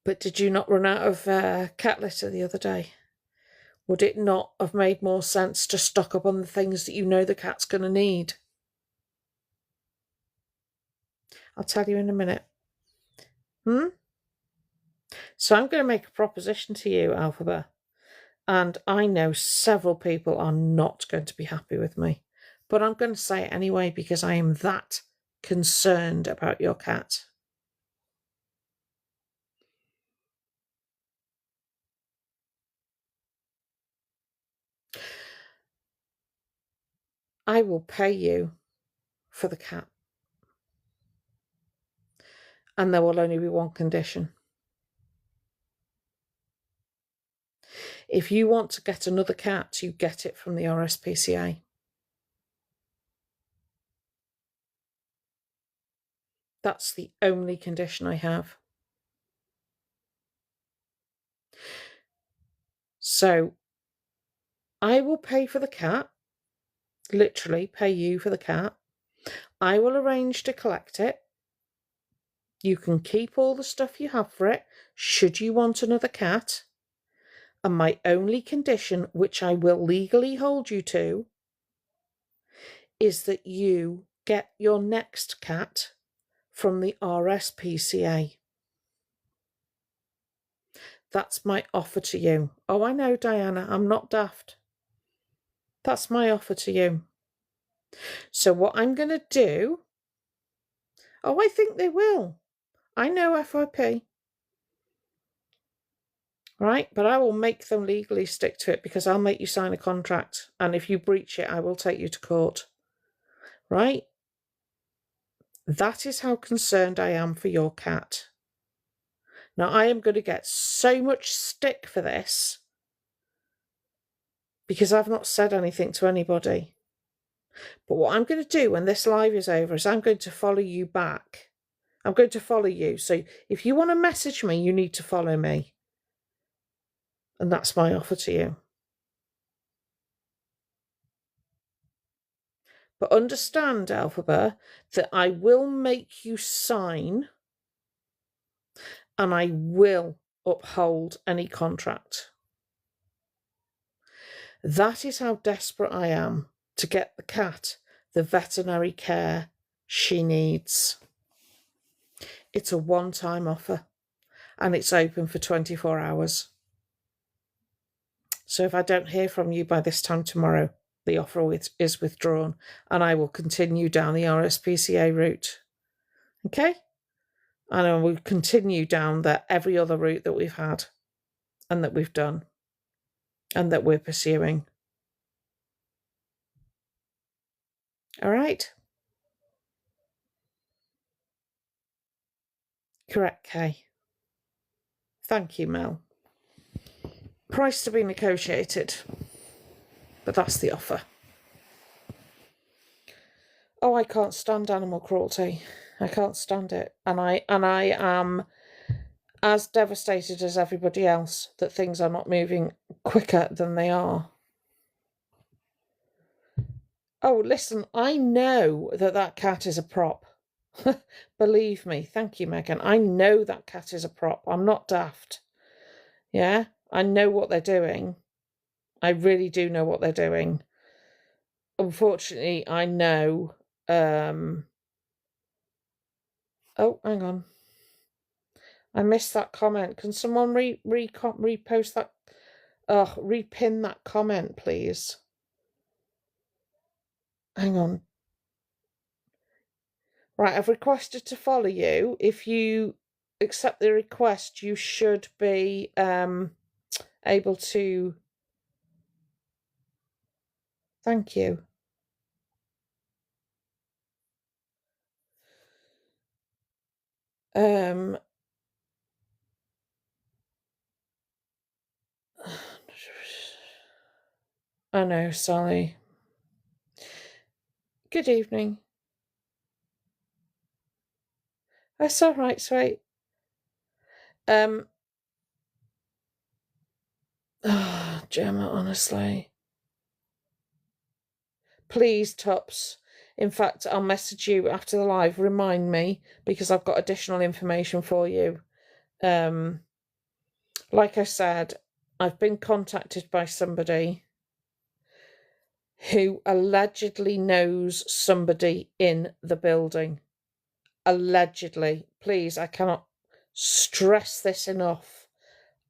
But did you not run out of cat litter the other day? Would it not have made more sense to stock up on the things that you know the cat's going to need? I'll tell you in a minute. So I'm going to make a proposition to you, Alphaba. And I know several people are not going to be happy with me. But I'm going to say it anyway because I am that concerned about your cat. I will pay you for the cat. And there will only be one condition. If you want to get another cat, you get it from the RSPCA. That's the only condition I have. So I will pay for the cat, literally pay you for the cat. I will arrange to collect it. You can keep all the stuff you have for it, should you want another cat. And my only condition, which I will legally hold you to, is that you get your next cat from the RSPCA. That's my offer to you. Oh, I know, Diana, I'm not daft. That's my offer to you. So what I'm going to do... Oh, I think they will. I know FIP. Right, but I will make them legally stick to it because I'll make you sign a contract. And if you breach it, I will take you to court. Right? That is how concerned I am for your cat. Now, I am going to get so much stick for this because I've not said anything to anybody. But what I'm going to do when this live is over is I'm going to follow you back. I'm going to follow you. So if you want to message me, you need to follow me. And that's my offer to you. But understand, Alphaba, that I will make you sign and I will uphold any contract. That is how desperate I am to get the cat the veterinary care she needs. It's a one-time offer and it's open for 24 hours. So if I don't hear from you by this time tomorrow, the offer is withdrawn and I will continue down the RSPCA route. Okay? And I will continue down every other route that we've had and that we've done and that we're pursuing. All right? Correct, Kay. Thank you, Mel. Price to be negotiated, but that's the offer. Oh, I can't stand animal cruelty. I can't stand it. And I am as devastated as everybody else that things are not moving quicker than they are. Oh, listen, I know that cat is a prop. Believe me. Thank you, Megan. I know that cat is a prop. I'm not daft. Yeah? I know what they're doing. I really do know what they're doing. Unfortunately, I know... Oh, hang on. I missed that comment. Can someone repost that? Repin that comment, please. Hang on. Right, I've requested to follow you. If you accept the request, you should be able to... Thank you. I know, sorry. Good evening. That's all right, sweet. Oh, Gemma, honestly. Please, Tops. In fact, I'll message you after the live. Remind me, because I've got additional information for you. Like I said, I've been contacted by somebody who allegedly knows somebody in the building. Allegedly. Please, I cannot stress this enough.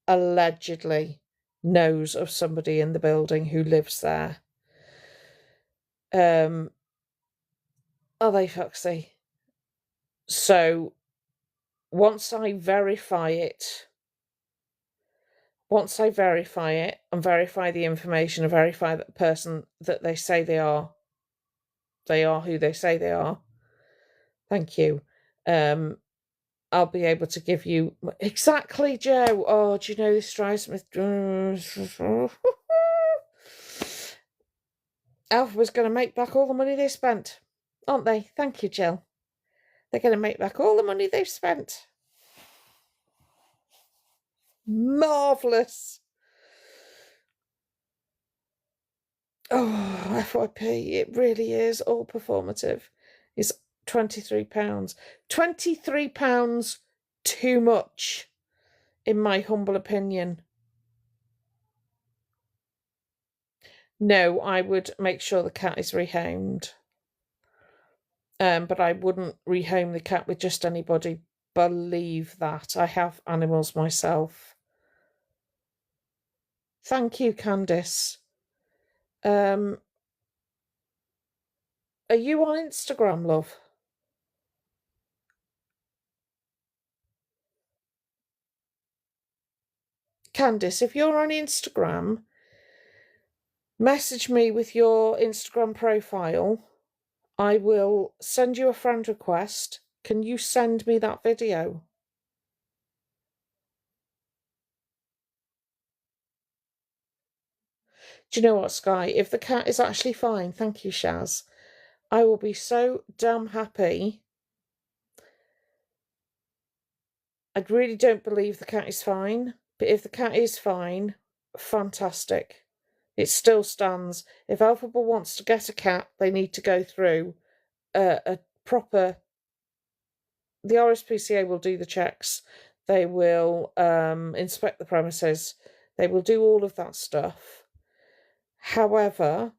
Allegedly knows of somebody in the building who lives there. Are they foxy? So once I verify it and verify the information and verify that the person that they say they are who they say they are, thank you, I'll be able to give you... Exactly, Joe. Oh, do you know this drives me... Alpha was going to make back all the money they spent, aren't they? Thank you, Jill. They're going to make back all the money they've spent. Marvellous. Oh, FYP, it really is all performative. It's £23. £23 too much, in my humble opinion. No, I would make sure the cat is rehomed. But I wouldn't rehome the cat with just anybody. Believe that. I have animals myself. Thank you, Candice. Are you on Instagram, love? Candice, if you're on Instagram, message me with your Instagram profile. I will send you a friend request. Can you send me that video? Do you know what, Sky? If the cat is actually fine, thank you, Shaz, I will be so damn happy. I really don't believe the cat is fine, but if the cat is fine, fantastic. It still stands. If Alphaba wants to get a cat, they need to go through a proper... The RSPCA will do the checks. They will inspect the premises. They will do all of that stuff. However,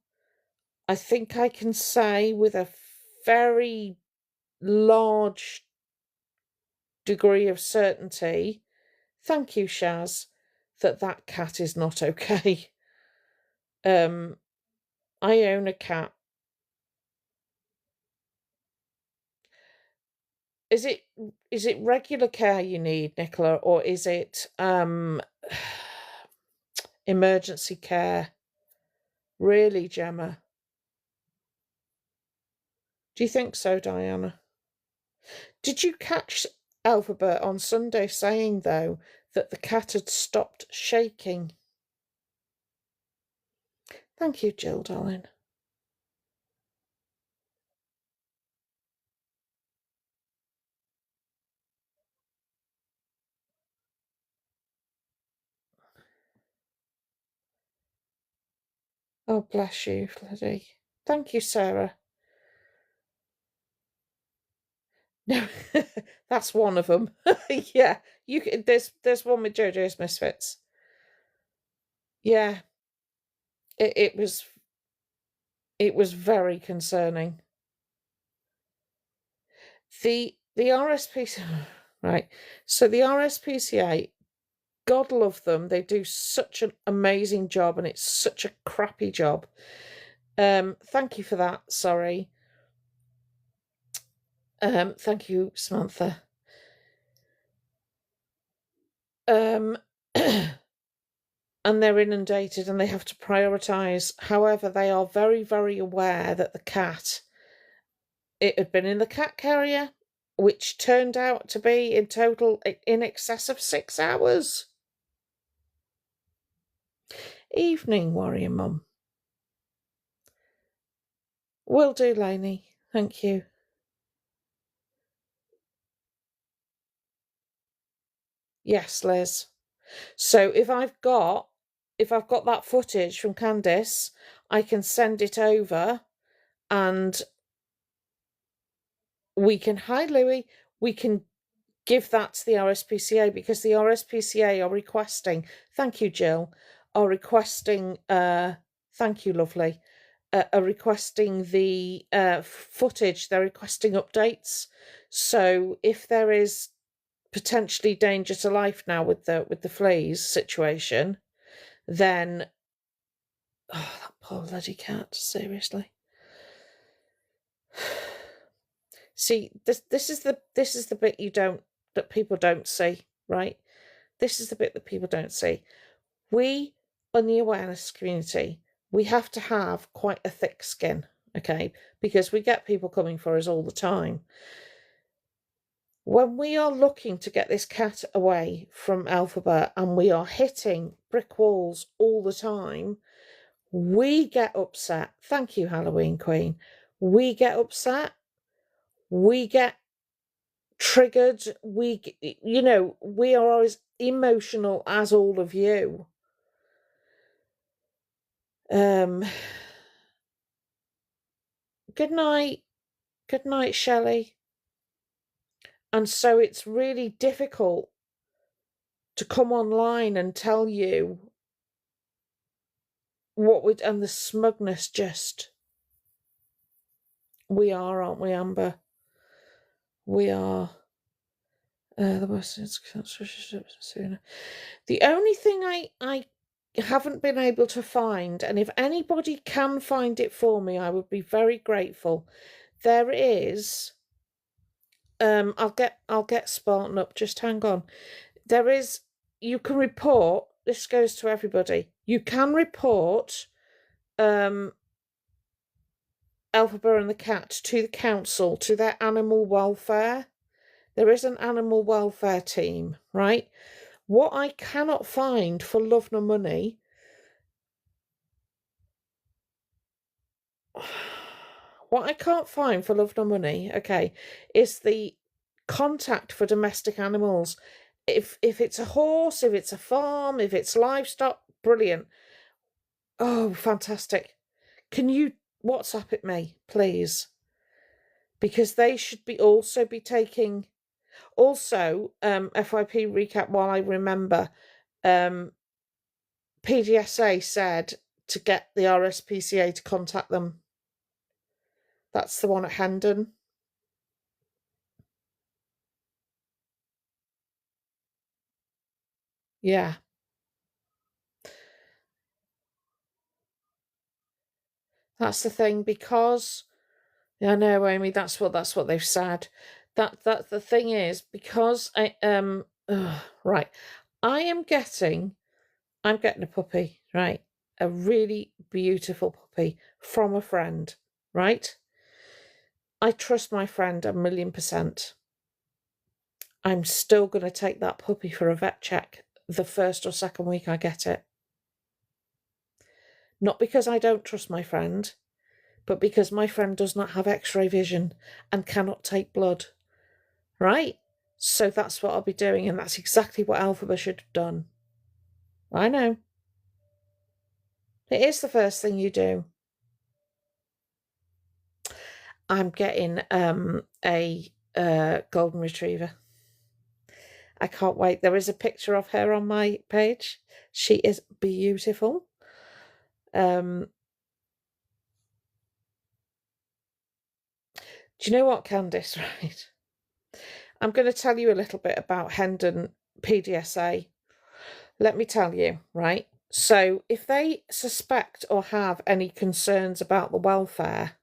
I think I can say with a very large degree of certainty, thank you, Shaz, that cat is not okay. I own a cat. Is it regular care you need, Nicola, or is it emergency care? Really, Gemma? Do you think so, Diana? Did you catch Alphabet on Sunday saying, though, that the cat had stopped shaking? Thank you, Jill, darling. Oh, bless you, Floody. Thank you, Sarah. No, that's one of them. Yeah, there's one with JoJo's Misfits. Yeah, it was very concerning. The RSPCA, right? So the RSPCA, God love them, they do such an amazing job, and it's such a crappy job. Thank you for that. Sorry. Thank you, Samantha. And they're inundated and they have to prioritize. However, they are very, very aware that it had been in the cat carrier, which turned out to be in total in excess of 6 hours. Evening, Warrior Mum. Will do, Lainey. Thank you. Yes, Liz. So if I've got that footage from Candice, I can send it over, and we can, hi Louis, we can give that to the RSPCA, because the RSPCA are requesting, thank you, Jill, are requesting, thank you, lovely, are requesting the footage. They're requesting updates. So if there is potentially danger to life now with the fleas situation, then that poor bloody cat, seriously. See, this is the bit that people don't see, right? This is the bit that people don't see. We, in the awareness community, we have to have quite a thick skin, okay? Because we get people coming for us all the time. When we are looking to get this cat away from Elphaba and we are hitting brick walls all the time, we get upset. Thank you, Halloween Queen. We get upset. We get triggered. We are as emotional as all of you. Good night, Shelley. And so it's really difficult to come online and tell you and the smugness just. We are, aren't we, Amber? We are. The only thing I haven't been able to find, and if anybody can find it for me, I would be very grateful. There is. I'll get Spartan up. Just hang on. There is. You can report. This goes to everybody. You can report. Elphaba and the cat to the council, to their animal welfare. There is an animal welfare team, right? What I cannot find for love nor money, okay, is the contact for domestic animals. If it's a horse, if it's a farm, if it's livestock, brilliant. Oh, fantastic. Can you WhatsApp it me, please? Because they should also be taking. Also, FYP recap while I remember, PDSA said to get the RSPCA to contact them. That's the one at Hendon. Yeah. That's the thing, because I know, Amy, that's what they've said. That the thing is, because right. I'm getting a puppy, right? A really beautiful puppy from a friend, right? I trust my friend 1,000,000%. I'm still going to take that puppy for a vet check the first or second week I get it. Not because I don't trust my friend, but because my friend does not have X-ray vision and cannot take blood, right? So that's what I'll be doing, and that's exactly what Elphaba should have done. I know. It is the first thing you do. I'm getting a golden retriever. I can't wait. There is a picture of her on my page. She is beautiful. Do you know what, Candice, right? I'm going to tell you a little bit about Hendon PDSA. Let me tell you, right? So if they suspect or have any concerns about the welfare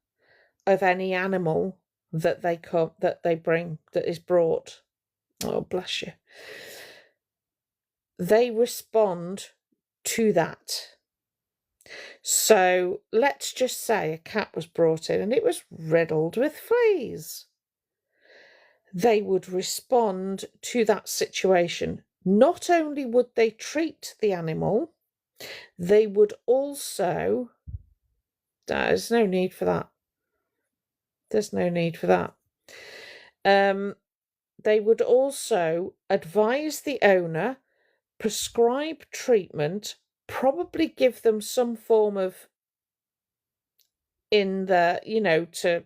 of any animal that they bring, that is brought, oh bless you, they respond to that. So let's just say a cat was brought in and it was riddled with fleas. They would respond to that situation. Not only would they treat the animal, they would also... There's no need for that. There's no need for that. They would also advise the owner, prescribe treatment, probably give them some form of to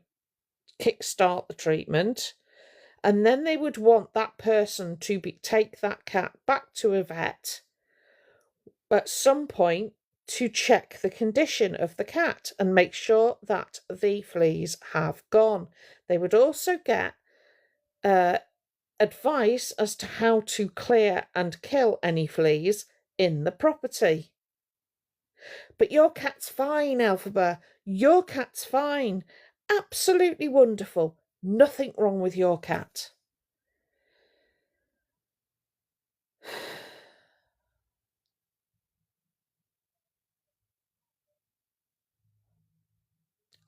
kickstart the treatment, and then they would want that person to take that cat back to a vet at some point to check the condition of the cat and make sure that the fleas have gone. They would also get advice as to how to clear and kill any fleas in the property. But your cat's fine, Elphaba. Your cat's fine. Absolutely wonderful. Nothing wrong with your cat.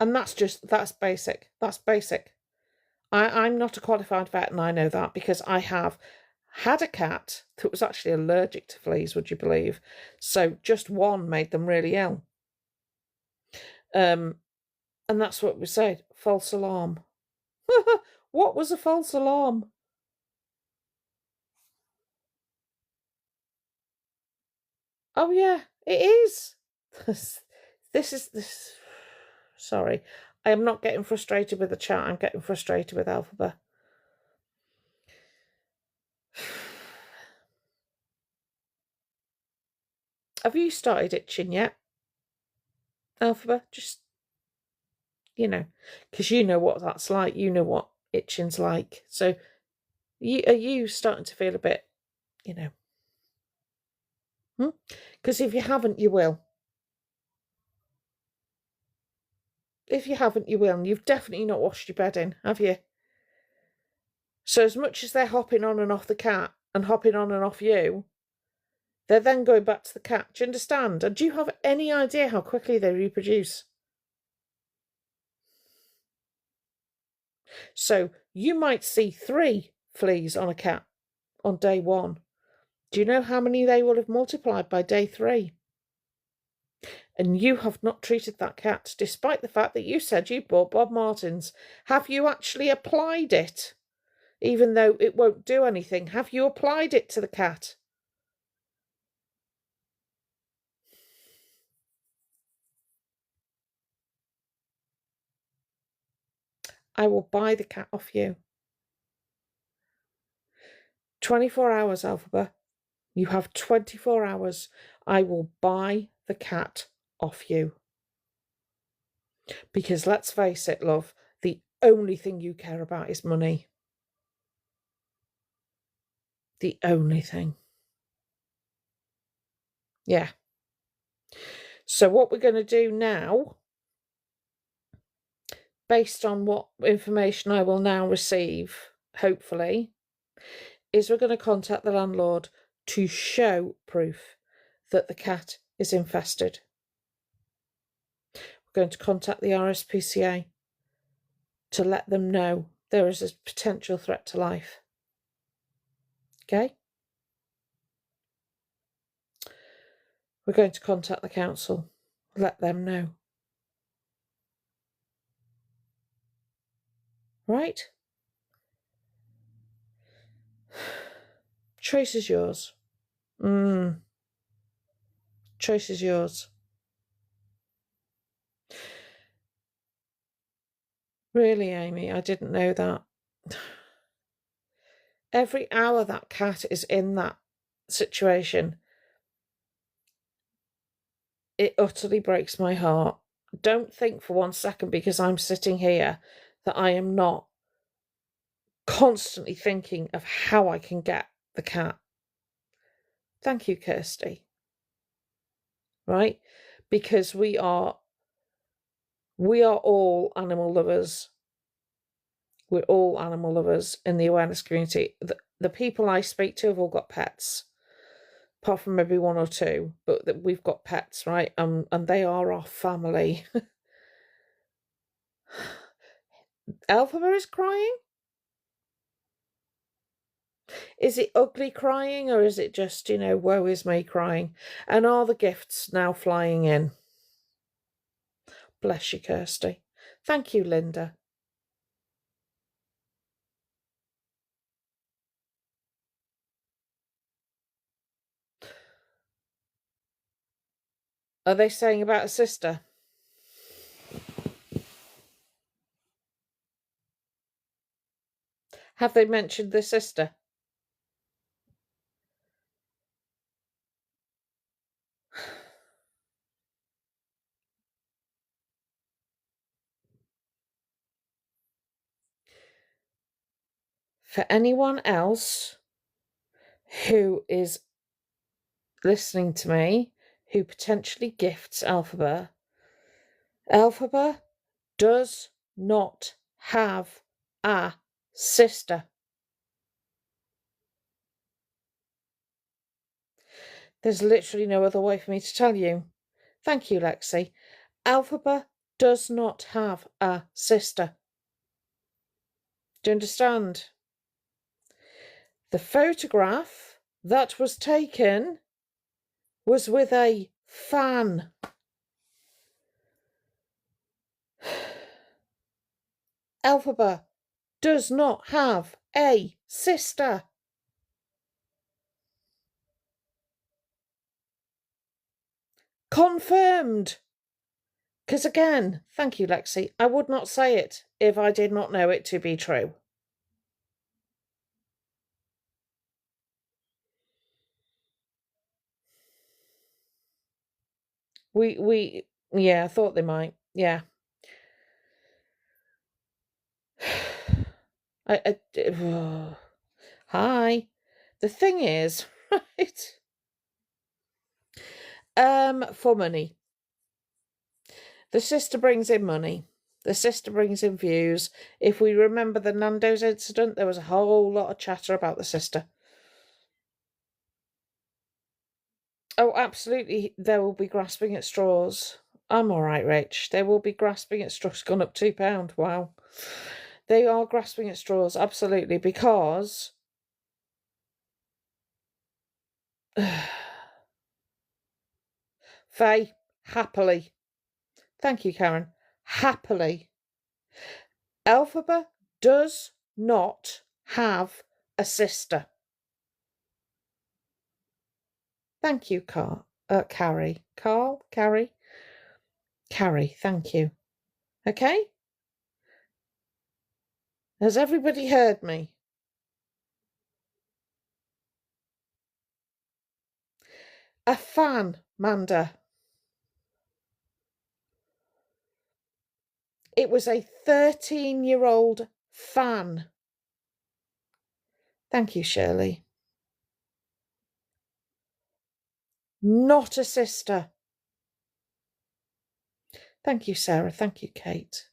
And that's basic. That's basic. I'm not a qualified vet, and I know that because I have had a cat that was actually allergic to fleas, would you believe? So just one made them really ill. And that's what we said, false alarm. What was a false alarm? Oh yeah, it is. This. Sorry, I am not getting frustrated with the chat. I'm getting frustrated with Elphaba. Have you started itching yet, Elphaba? Just, because you know what that's like. You know what itching's like. So, are you starting to feel a bit, Because if you haven't, you will. If you haven't, you will. And you've definitely not washed your bedding, have you? So as much as they're hopping on and off the cat and hopping on and off you, they're then going back to the cat. Do you understand? And do you have any idea how quickly they reproduce? So you might see 3 fleas on a cat on day 1. Do you know how many they will have multiplied by day 3? And you have not treated that cat, despite the fact that you said you bought Bob Martens. Have you actually applied it? Even though it won't do anything, have you applied it to the cat? I will buy the cat off you. 24 hours, Elphaba. You have 24 hours. I will buy the cat off you. Because let's face it, love, the only thing you care about is money. The only thing. Yeah. So what we're going to do now, based on what information I will now receive, hopefully, is we're going to contact the landlord to show proof that the cat is infested. We're going to contact the RSPCA to let them know there is a potential threat to life. Okay? We're going to contact the council, let them know. Right? Choice is yours. Choice is yours. Really, Amy, I didn't know that. Every hour that cat is in that situation, it utterly breaks my heart. Don't think for 1 second because I'm sitting here that I am not constantly thinking of how I can get the cat. Thank you, Kirsty. Right? Because we are all animal lovers. We're all animal lovers in the awareness community. The people I speak to have all got pets, apart from maybe 1 or 2, but we've got pets, right? And they are our family. Elphaba is crying? Is it ugly crying, or is it just, woe is me crying? And are the gifts now flying in? Bless you, Kirsty. Thank you, Linda. Are they saying about a sister? Have they mentioned the sister? For anyone else who is listening to me, who potentially gifts Elphaba, Elphaba does not have a sister. There's literally no other way for me to tell you. Thank you, Lexi. Elphaba does not have a sister. Do you understand? The photograph that was taken was with a fan. Elphaba does not have a sister. Confirmed. Because again, thank you, Lexi, I would not say it if I did not know it to be true. Yeah, I thought they might. Yeah. Hi. The thing is, right? For money. The sister brings in money. The sister brings in views. If we remember the Nando's incident, there was a whole lot of chatter about the sister. Oh, absolutely. There will be grasping at straws. I'm all right, Rach. They will be grasping at straws. Gone up £2. Wow. They are grasping at straws, absolutely, because Faye, happily. Thank you, Karen. Happily. Elphaba does not have a sister. Thank you, Carrie. Carrie? Carrie, thank you. Okay? Has everybody heard me? A fan, Manda. It was a 13-year-old fan. Thank you, Shirley. Not a sister. Thank you, Sarah. Thank you, Kate.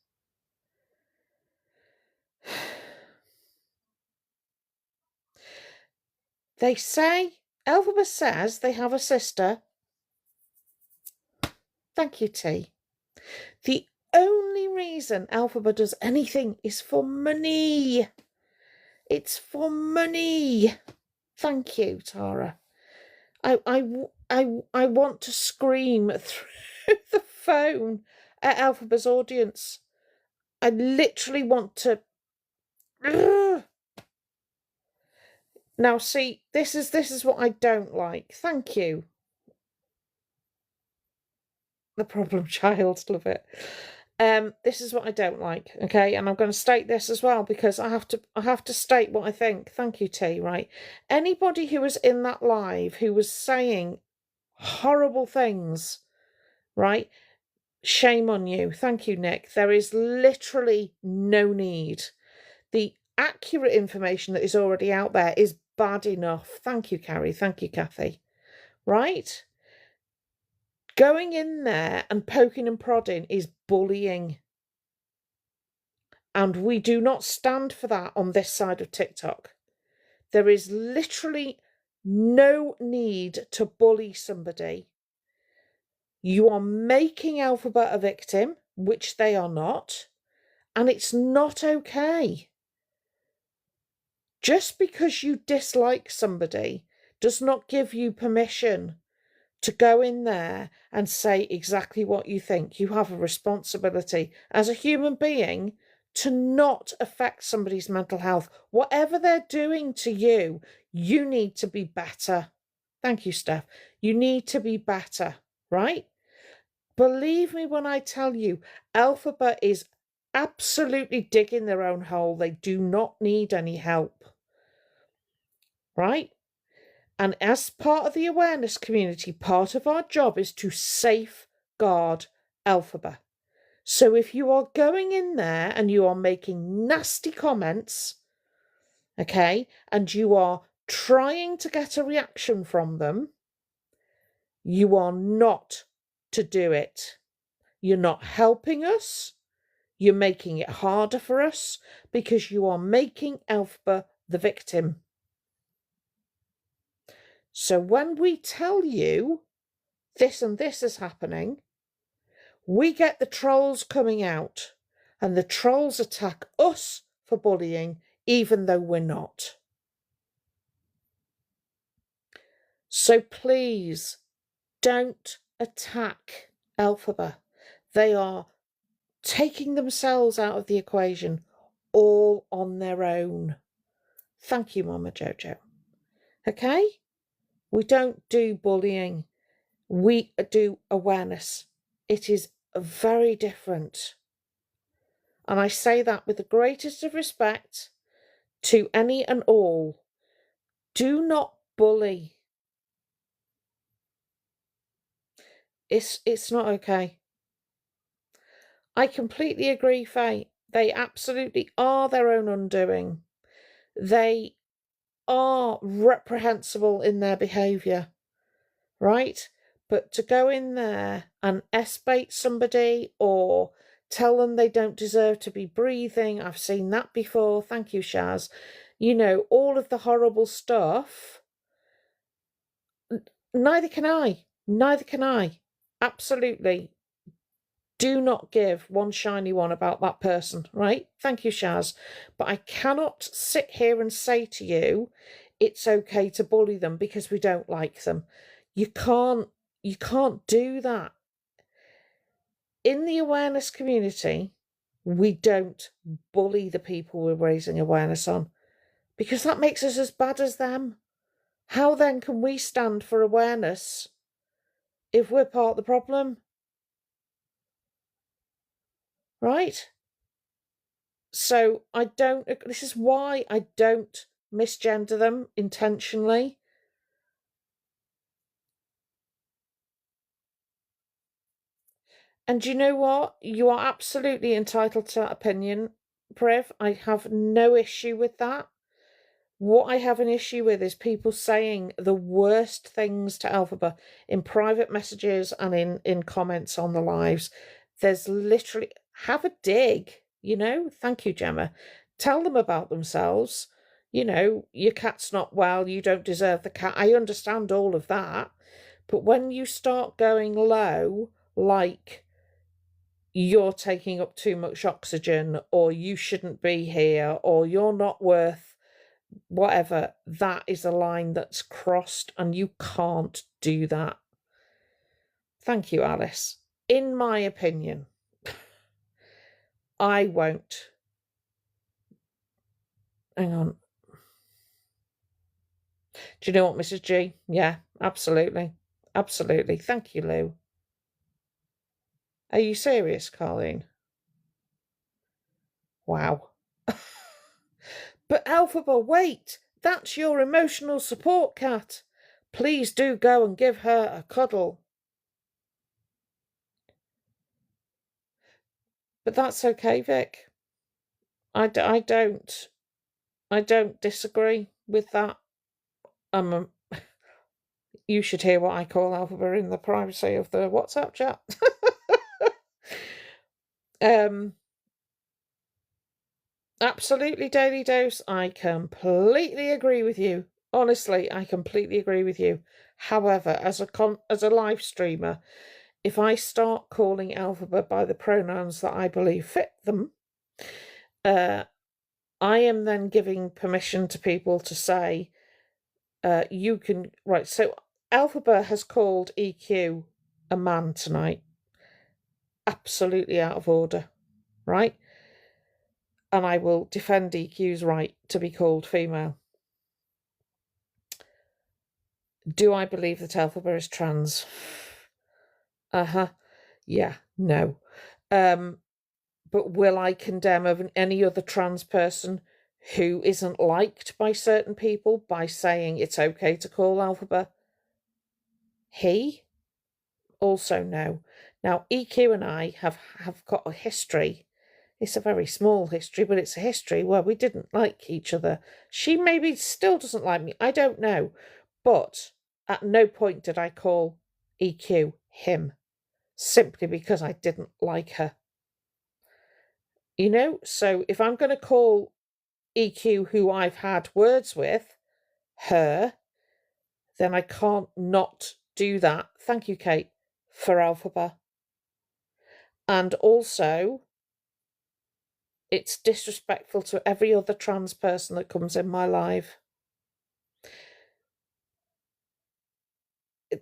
They say, Elphaba says they have a sister. Thank you, T. The only reason Elphaba does anything is for money. It's for money. Thank you, Tara. I want to scream through the phone at Elphaba's audience. I literally want to. Now, see, this is what I don't like. Thank you. The problem child, love it. This is what I don't like, okay? And I'm going to state this as well because I have to state what I think. Thank you, T, right? Anybody who was in that live who was saying horrible things, right? Shame on you. Thank you, Nick. There is literally no need. The accurate information that is already out there is bad enough. Thank you, Carrie. Thank you, Kathy. Right? Going in there and poking and prodding is bullying. And we do not stand for that on this side of TikTok. There is literally no need to bully somebody. You are making Alphabet a victim, which they are not, and it's not okay. Just because you dislike somebody does not give you permission to go in there and say exactly what you think. You have a responsibility as a human being to not affect somebody's mental health. Whatever they're doing to you, you need to be better. Thank you, Steph. You need to be better, right? Believe me when I tell you, Alphabet is absolutely digging their own hole. They do not need any help, right? And as part of the awareness community, part of our job is to safeguard Alphabet. So if you are going in there and you are making nasty comments, okay, and you are trying to get a reaction from them, you are not to do it. You're not helping us. You're making it harder for us because you are making Alphabet the victim. So when we tell you this and this is happening, we get the trolls coming out and the trolls attack us for bullying, even though we're not. So please don't attack Alphabet. They are taking themselves out of the equation all on their own. Thank you, Mama Jojo. Okay? We don't do bullying. We do awareness. It is very different. And I say that with the greatest of respect to any and all. Do not bully. It's not okay. I completely agree, Faye. They absolutely are their own undoing. They are reprehensible in their behaviour, right? But to go in there and S-bait somebody or tell them they don't deserve to be breathing, I've seen that before. Thank you, Shaz. You know, all of the horrible stuff. Neither can I. Neither can I. Absolutely. Do not give one shiny one about that person, right? Thank you, Shaz. But I cannot sit here and say to you, it's okay to bully them because we don't like them. You can't do that. In the awareness community, we don't bully the people we're raising awareness on because that makes us as bad as them. How then can we stand for awareness if we're part of the problem? Right? So this is why I don't misgender them intentionally. And you know what? You are absolutely entitled to that opinion, Priv. I have no issue with that. What I have an issue with is people saying the worst things to Alphabet in private messages and in comments on the lives. There's literally, have a dig, you know? Thank you, Gemma. Tell them about themselves. You know, your cat's not well, you don't deserve the cat. I understand all of that. But when you start going low, like you're taking up too much oxygen, or you shouldn't be here, or you're not worth whatever, that is a line that's crossed and you can't do that. Thank you, Alice. In my opinion, I won't. Hang on. Do you know what, Mrs. G? Yeah, absolutely. Absolutely. Thank you, Lou. Are you serious, Colleen? Wow. But Elphaba, wait! That's your emotional support cat. Please do go and give her a cuddle. But that's okay, Vic. I don't disagree with that. You should hear what I call Elphaba in the privacy of the WhatsApp chat. Absolutely, Daily Dose. I completely agree with you. Honestly, I completely agree with you. However, as a live streamer, if I start calling Elphaba by the pronouns that I believe fit them, I am then giving permission to people to say, you can... Right, so Elphaba has called EQ a man tonight. Absolutely out of order, right? And I will defend EQ's right to be called female. Do I believe that Elphaba is trans? Yeah, no. But will I condemn any other trans person who isn't liked by certain people by saying it's okay to call Elphaba he? Also no. Now, EQ and I have got a history. It's a very small history, but it's a history where we didn't like each other. She maybe still doesn't like me. I don't know. But at no point did I call EQ him, simply because I didn't like her. You know, so if I'm going to call EQ, who I've had words with, her, then I can't not do that. Thank you, Kate, for Elphaba. And also, it's disrespectful to every other trans person that comes in my life.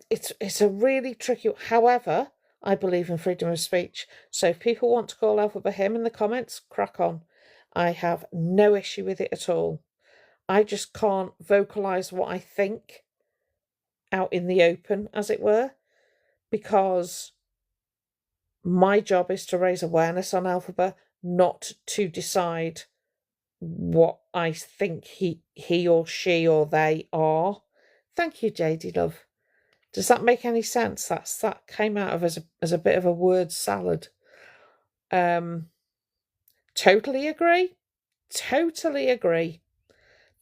It's a really tricky... However, I believe in freedom of speech. So if people want to call Elphaba him in the comments, crack on. I have no issue with it at all. I just can't vocalise what I think out in the open, as it were, because my job is to raise awareness on Elphaba, not to decide what I think he or she or they are. Thank you, JD Love. Does that make any sense? That came out of as a bit of a word salad. Totally agree. Totally agree.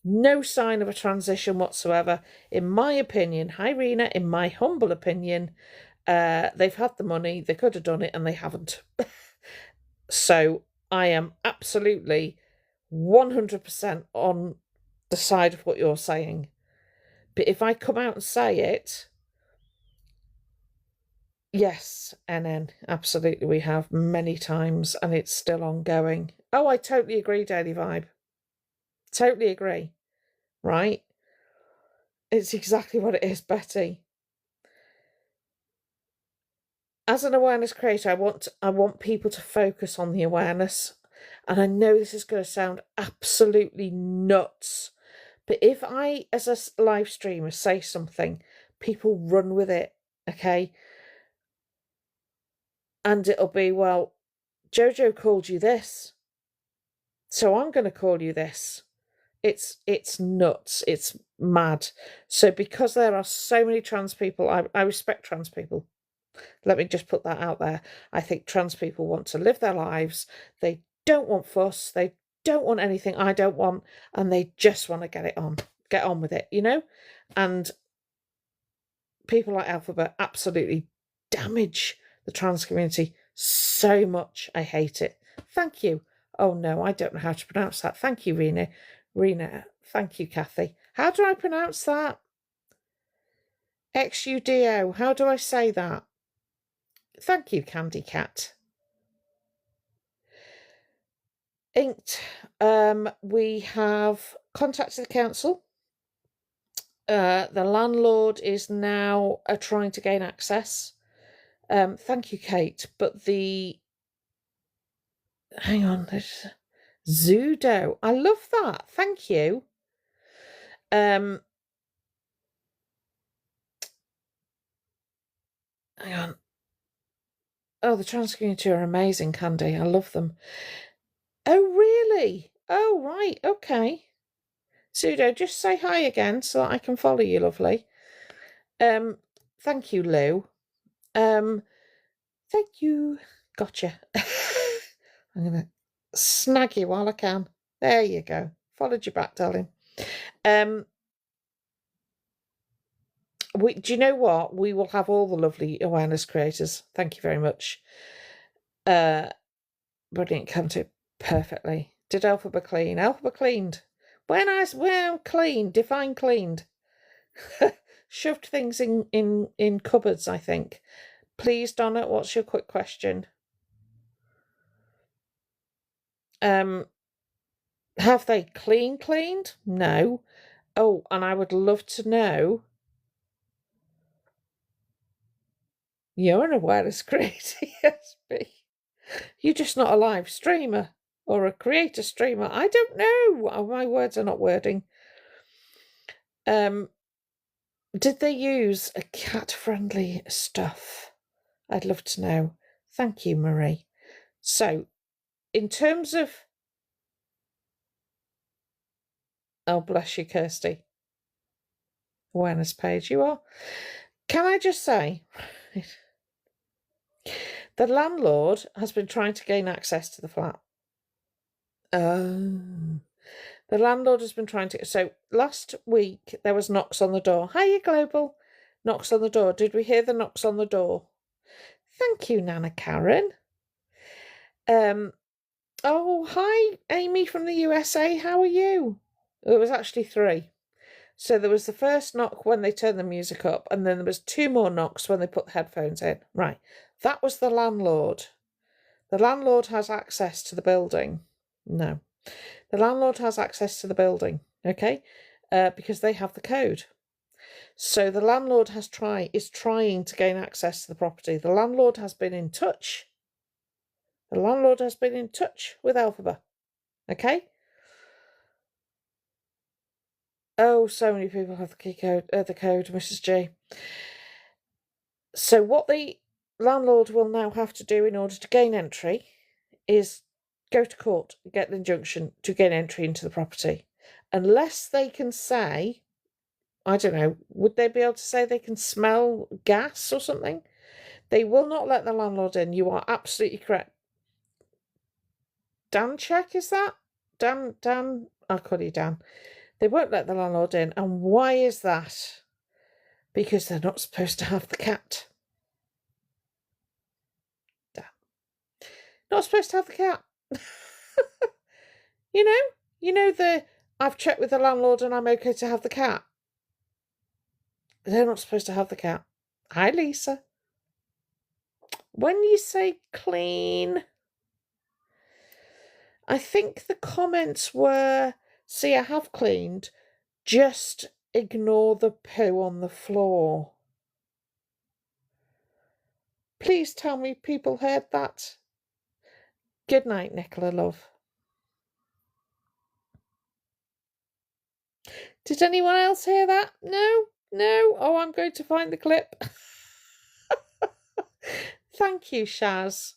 No sign of a transition whatsoever. In my opinion, hi Rena, in my humble opinion, they've had the money, they could have done it, and they haven't. So I am absolutely 100% on the side of what you're saying. But if I come out and say it, yes, NN, absolutely, we have many times, and it's still ongoing. Oh, I totally agree, Daily Vibe. Totally agree. Right? It's exactly what it is, Betty. As an awareness creator, I want people to focus on the awareness. And I know this is going to sound absolutely nuts, but if I, as a live streamer, say something, people run with it, okay? And it'll be, well, Jojo called you this, so I'm going to call you this. It's nuts. It's mad. So because there are so many trans people, I respect trans people. Let me just put that out there. I think trans people want to live their lives. They don't want fuss. They don't want anything I don't want. And they just want to get on with it, you know? And people like Elphaba absolutely damage the trans community so much. I hate it. Thank you. Oh no, I don't know how to pronounce that. Thank you, Rena. Rena, thank you, Kathy. How do I pronounce that? XUDO. How do I say that? Thank you, Candy Cat. Inked. We have contacted the council. The landlord is now trying to gain access. Thank you, Kate. But hang on, there's Zudo. I love that. Thank you. Hang on. Oh, the trans community are amazing, Candy. I love them. Oh, really? Oh, right. Okay. Pseudo, just say hi again so that I can follow you, lovely. Thank you, Lou. Thank you. Gotcha. I'm going to snag you while I can. There you go. Followed you back, darling. Do you know what? We will have all the lovely awareness creators. Thank you very much. Brilliant. Come to perfectly. Did Alphaba clean? Alphaba cleaned. When clean, define cleaned. Shoved things in cupboards, I think. Please, Donna, what's your quick question? Have they cleaned? No. Oh, and I would love to know. You're an awareness creator, yes, B. You're just not a live streamer or a creator streamer. I don't know. My words are not wording. Did they use a cat-friendly stuff? I'd love to know. Thank you, Marie. So, in terms of... Oh, bless you, Kirsty. Awareness page, you are. Can I just say... the landlord has been trying to gain access to the flat. The landlord has been trying to... So, last week, there was knocks on the door. Hiya, Global. Knocks on the door. Did we hear the knocks on the door? Thank you, Nana Karen. Oh, hi, Amy from the USA. How are you? It was actually 3. So there was the first knock when they turned the music up, and then there was 2 more knocks when they put the headphones in. Right. That was the landlord. The landlord has access to the building. No. The landlord has access to the building, okay? Because they have the code. So the landlord is trying to gain access to the property. The landlord has been in touch. The landlord has been in touch with Alphaba. Okay? Oh, so many people have the key code, the code, Mrs. G. So what the landlord will now have to do in order to gain entry is go to court, get an injunction to gain entry into the property. Unless they can say, I don't know, would they be able to say they can smell gas or something? They will not let the landlord in. You are absolutely correct. Dan check, is that? Dan, I'll call you Dan. They won't let the landlord in. And why is that? Because they're not supposed to have the cat. Dan. Not supposed to have the cat. You know I've checked with the landlord and I'm okay to have the cat. They're not supposed to have the cat. Hi, Lisa. When you say clean, I think the comments were, see, I have cleaned, just ignore the poo on the floor. Please tell me people heard that. Good night, Nicola, love. Did anyone else hear that? No? Oh, I'm going to find the clip. Thank you, Shaz.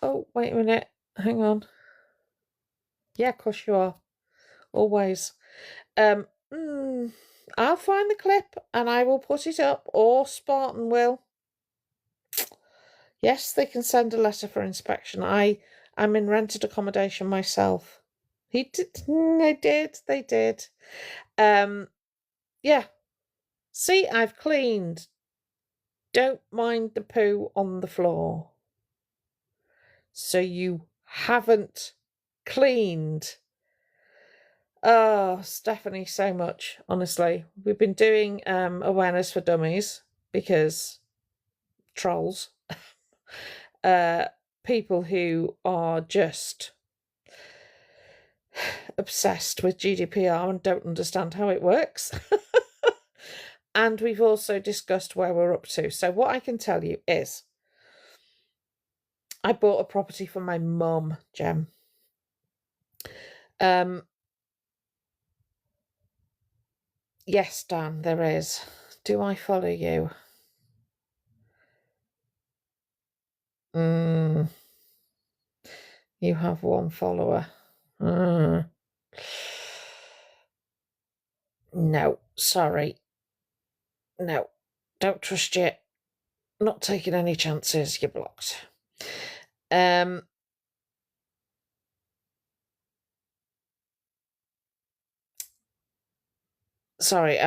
Oh, wait a minute. Hang on. Yeah, of course you are. Always. I'll find the clip and I will put it up, or Spartan will. Yes, they can send a letter for inspection. I'm in rented accommodation myself. They did. Yeah. See, I've cleaned. Don't mind the poo on the floor. So you haven't cleaned. Oh, Stephanie, so much, honestly. We've been doing awareness for dummies because trolls. People who are just obsessed with GDPR and don't understand how it works. And we've also discussed where we're up to. So what I can tell you is I bought a property for my mum, Jem. Yes, Dan, there is. Do I follow you? You have one follower. No, sorry. No, don't trust you. Not taking any chances. You're blocked. Sorry.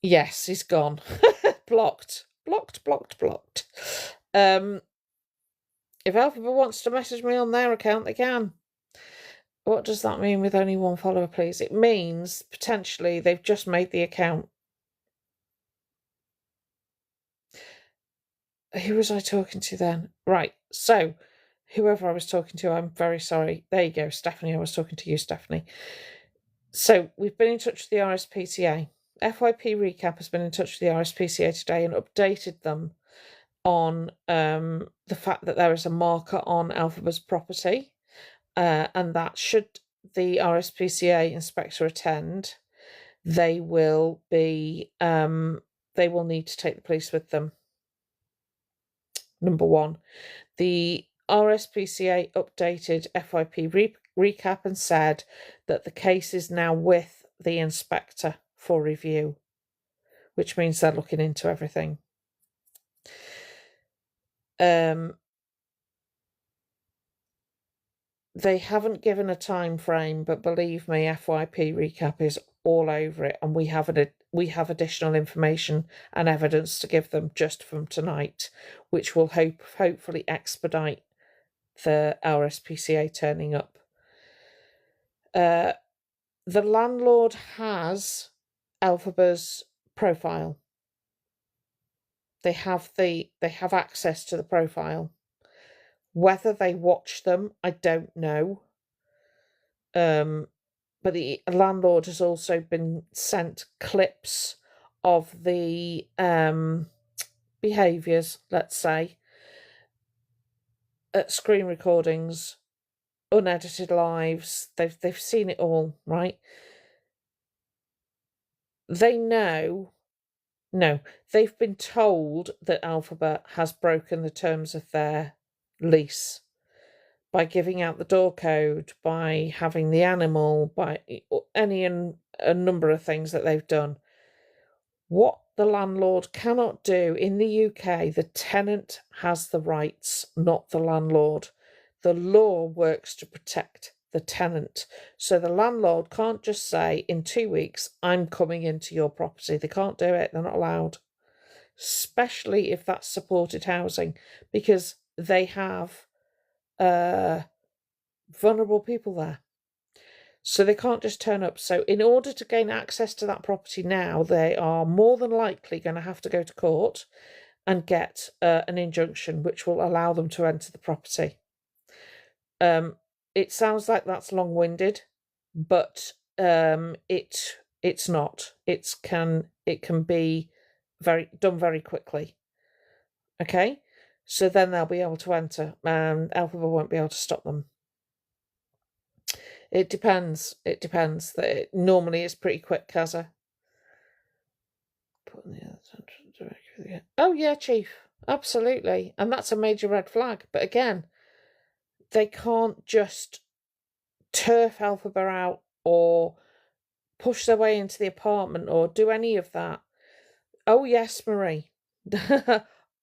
Yes, he's gone. Blocked. If Alphabet wants to message me on their account, they can. What does that mean with only one follower, please? It means potentially they've just made the account. Who was I talking to then? Right, so whoever I was talking to, I'm very sorry. There you go, Stephanie. I was talking to you, Stephanie. So we've been in touch with the RSPCA. FYP Recap has been in touch with the RSPCA today and updated them on the fact that there is a marker on Alphabet's property, and that should the RSPCA inspector attend, they will be they will need to take the police with them. Number one, the RSPCA updated FYP recap and said that the case is now with the inspector for review, which means they're looking into everything. They haven't given a time frame, but believe me, FYP Recap is all over it, and we have additional information and evidence to give them just from tonight, which will hopefully expedite the RSPCA turning up. The landlord has Alphaba's profile. They have access to the profile. Whether they watch them, I don't know. But the landlord has also been sent clips of the behaviours, let's say, screen recordings, unedited lives. They've seen it all, right? They know. No, they've been told that Alphabet has broken the terms of their lease by giving out the door code, by having the animal, by a number of things that they've done. What the landlord cannot do in the UK, the tenant has the rights, not the landlord. The law works to protect the tenant. So the landlord can't just say, in 2 weeks, I'm coming into your property. They can't do it. They're not allowed. Especially if that's supported housing, because they have vulnerable people there. So they can't just turn up. So in order to gain access to that property now, they are more than likely going to have to go to court and get an injunction, which will allow them to enter the property. It sounds like that's long-winded, but it's not. It can be done very quickly. Okay, so then they'll be able to enter, and Alphabet won't be able to stop them. It depends. Normally it's pretty quick, Kazza. Oh yeah, Chief, absolutely, and that's a major red flag. But again, they can't just turf Alphabet out or push their way into the apartment or do any of that. Oh yes, Marie.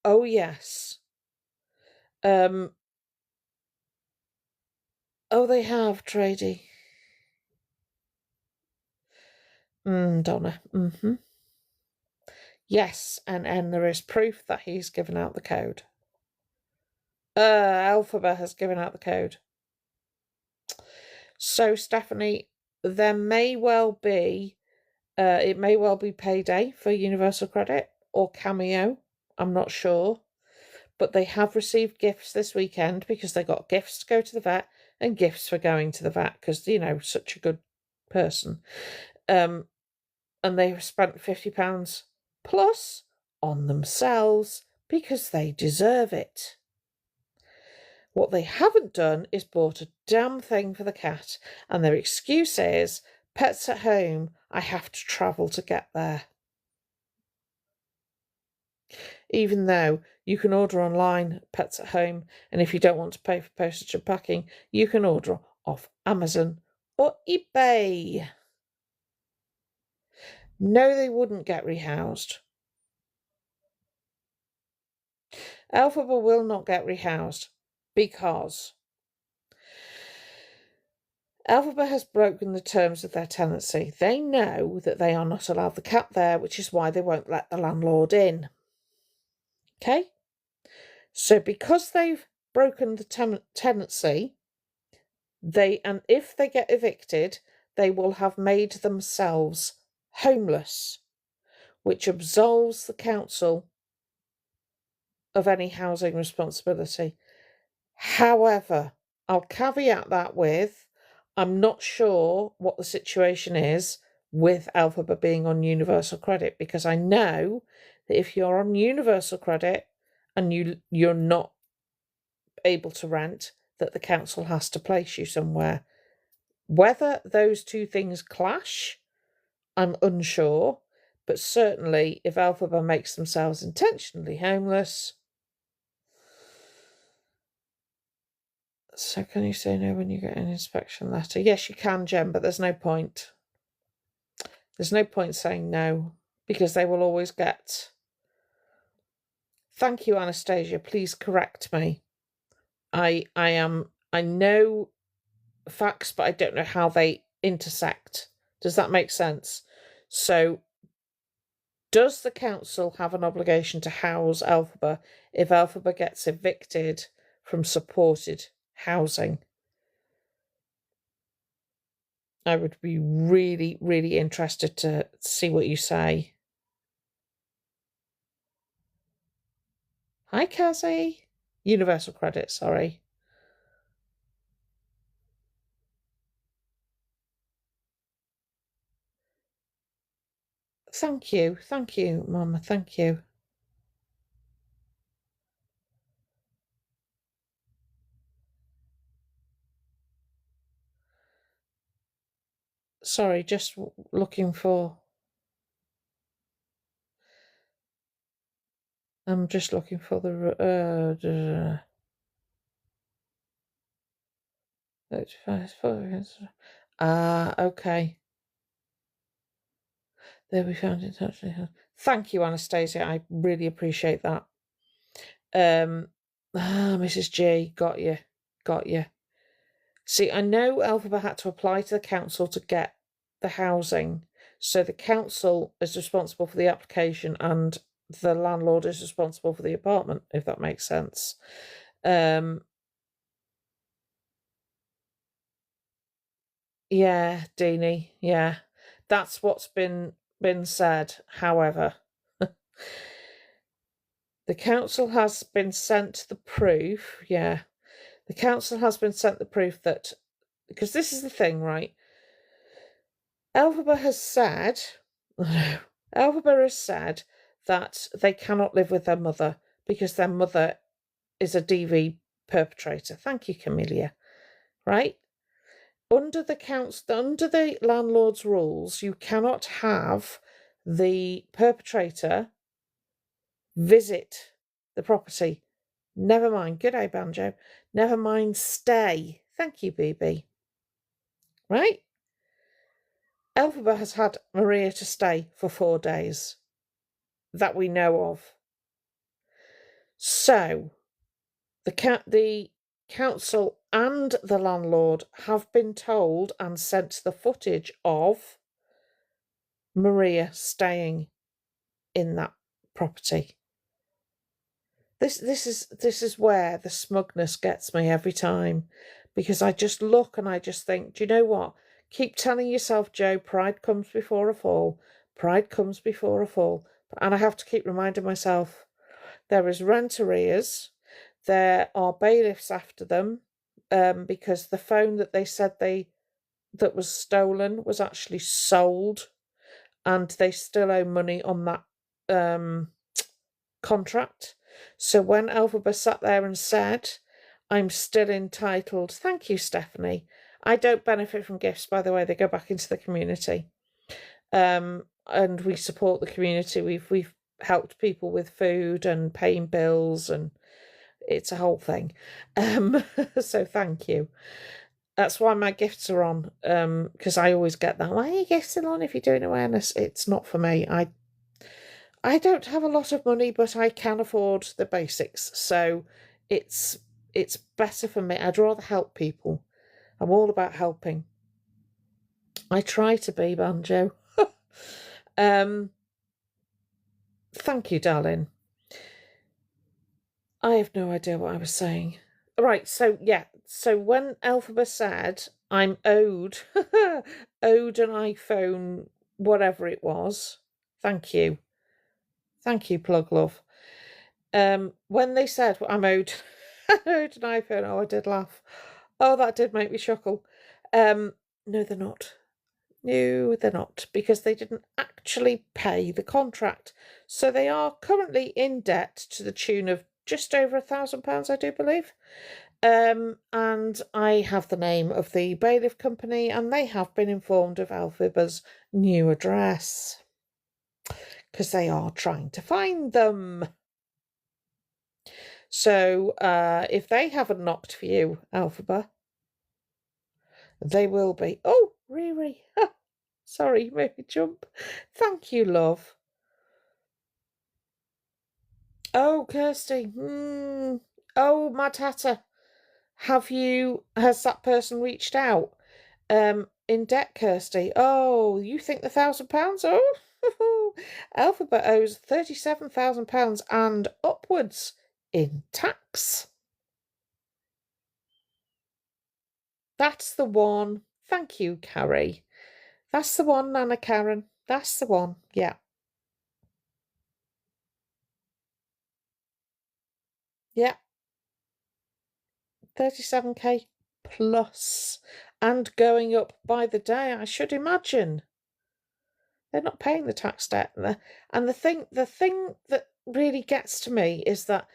Oh yes. Oh, they have, Trady. Donna. Yes, and there is proof that he's given out the code. Alphabet has given out the code. So, Stephanie, there may well be, it may well be payday for Universal Credit or Cameo. I'm not sure. But they have received gifts this weekend because they got gifts to go to the vet and gifts for going to the vet because, such a good person. And they have spent £50 plus on themselves because they deserve it. What they haven't done is bought a damn thing for the cat, and their excuse is, pet's at home, I have to travel to get there. Even though You can order online, Pets at Home, and if you don't want to pay for postage and packing, you can order off Amazon or eBay. No, they wouldn't get rehoused. Elphaba will not get rehoused because Elphaba has broken the terms of their tenancy. They know that they are not allowed the cat there, which is why they won't let the landlord in. Okay? So because they've broken the tenancy, and if they get evicted, they will have made themselves homeless, which absolves the council of any housing responsibility. However, I'll caveat that with, I'm not sure what the situation is with Elphaba being on universal credit, because I know that if you're on universal credit and you're not able to rent, that the council has to place you somewhere. Whether those two things clash, I'm unsure, but certainly if Elphaba makes themselves intentionally homeless. So can you say no when you get an inspection letter? Yes, you can, Jen, but there's no point. There's no point saying no, because they will always get... Thank you, Anastasia. Please correct me. I know facts, but I don't know how they intersect. Does that make sense? So, does the council have an obligation to house Elphaba if Elphaba gets evicted from supported housing? I would be really, really interested to see what you say. Hi, Cassie. Universal credit, sorry. Thank you, Mama, thank you. Sorry, just looking for... I'm just looking for the... okay. They'll be found in touch. Thank you, Anastasia. I really appreciate that. Mrs. G, got you. See, I know Elphaba had to apply to the council to get the housing. So the council is responsible for the application and the landlord is responsible for the apartment, if that makes sense. Yeah, Deanie, yeah. That's what's been said. However, the council has been sent the proof, yeah. The council has been sent the proof that, because this is the thing, right? Elphaba has said that they cannot live with their mother because their mother is a DV perpetrator. Thank you, Camellia. Right? Under the landlord's rules, you cannot have the perpetrator visit the property. Never mind. Good day, Banjo. Never mind stay. Thank you, BB. Right? Elphaba has had Maria to stay for 4 days that we know of. So, the council and the landlord have been told and sent the footage of Maria staying in that property. This is where the smugness gets me every time, because I just look and I just think, do you know what? Keep telling yourself, Joe, pride comes before a fall. Pride comes before a fall. And I have to keep reminding myself, there is rent arrears, there are bailiffs after them, because the phone that they said that was stolen was actually sold, and they still owe money on that contract. So when Elphaba sat there and said, I'm still entitled, thank you, Stephanie. I don't benefit from gifts, by the way, they go back into the community. And we support the community. We've helped people with food and paying bills, and it's a whole thing. So thank you. That's why my gifts are on, because I always get that. Why are your gifts still on if you're doing awareness? It's not for me. I don't have a lot of money, but I can afford the basics, so it's better for me. I'd rather help people. I'm all about helping. I try to be, Banjo. Thank you, darling. I have no idea what I was saying. Right, so yeah, so when Elphaba said I'm owed owed an iPhone, whatever it was, thank you. Thank you, Plug Love. When they said I'm owed owed an iPhone, oh, I did laugh. Oh, that did make me chuckle. No, they're not. No, they're not, because they didn't actually pay the contract. So they are currently in debt to the tune of just over £1,000, I do believe. And I have the name of the bailiff company, and they have been informed of Elphaba's new address, because they are trying to find them. So if they haven't knocked for you, Elphaba, they will be. Oh, Riri. Sorry, you made me jump. Thank you, love. Oh, Kirsty. Oh, Mad Hatter. Has that person reached out? In debt, Kirsty. Oh, you think the £1,000? Oh, Elphaba owes £37,000 and upwards in tax. That's the one. Thank you, Carrie. That's the one, Nana Karen. That's the one. Yeah. Yeah. 37k plus, and going up by the day, I should imagine. They're not paying the tax debt. And the thing that really gets to me is that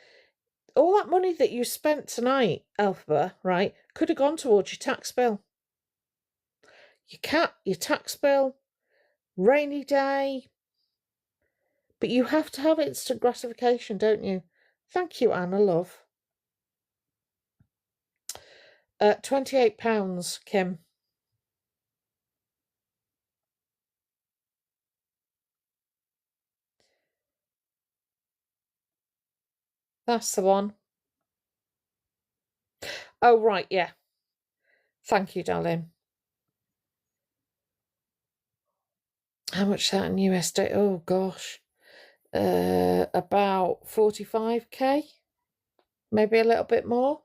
all that money that you spent tonight, Elphaba, right, could have gone towards your tax bill. Your tax bill, rainy day. But you have to have instant gratification, don't you? Thank you, Anna, love. £28, Kim. That's the one. Oh, right, yeah. Thank you, darling. How much is that in USD? Oh, gosh. About 45k? Maybe a little bit more?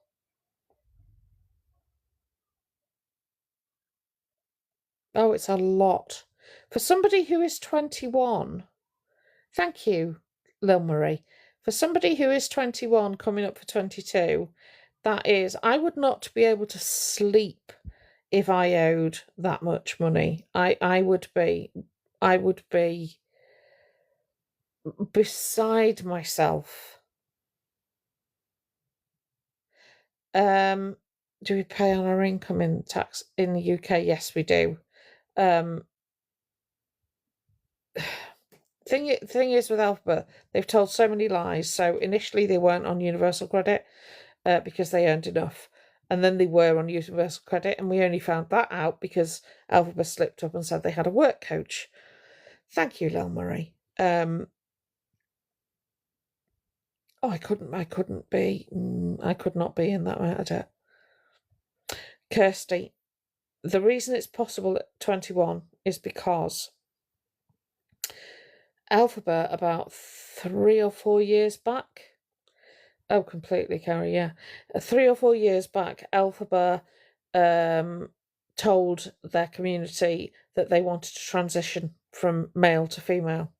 Oh, it's a lot. For somebody who is 21, thank you, Lil Marie. For somebody who is 21 coming up for 22, that is, I would not be able to sleep if I owed that much money. I would be beside myself. Do we pay on our income in tax in the UK? Yes, we do. Thing is with Elphaba, they've told so many lies. So initially they weren't on universal credit because they earned enough, and then they were on universal credit, and we only found that out because Elphaba slipped up and said they had a work coach. Thank you, Lil Murray. Oh, I could not be in that amount of debt. Kirsty, the reason it's possible at 21 is because Elphaba, about 3 or 4 years back, oh, completely, Carrie, yeah. 3 or 4 years back, Elphaba told their community that they wanted to transition from male to female.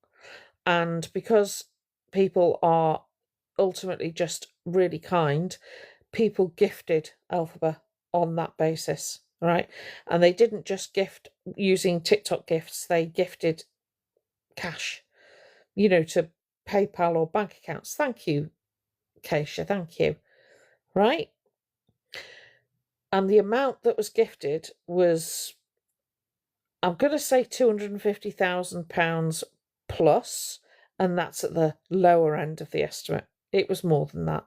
And because people are ultimately just really kind, people gifted Elphaba on that basis, right? And they didn't just gift using TikTok gifts, they gifted cash, to PayPal or bank accounts. Thank you, Keisha, thank you. Right? And the amount that was gifted was, I'm going to say £250,000 plus, and that's at the lower end of the estimate. It was more than that.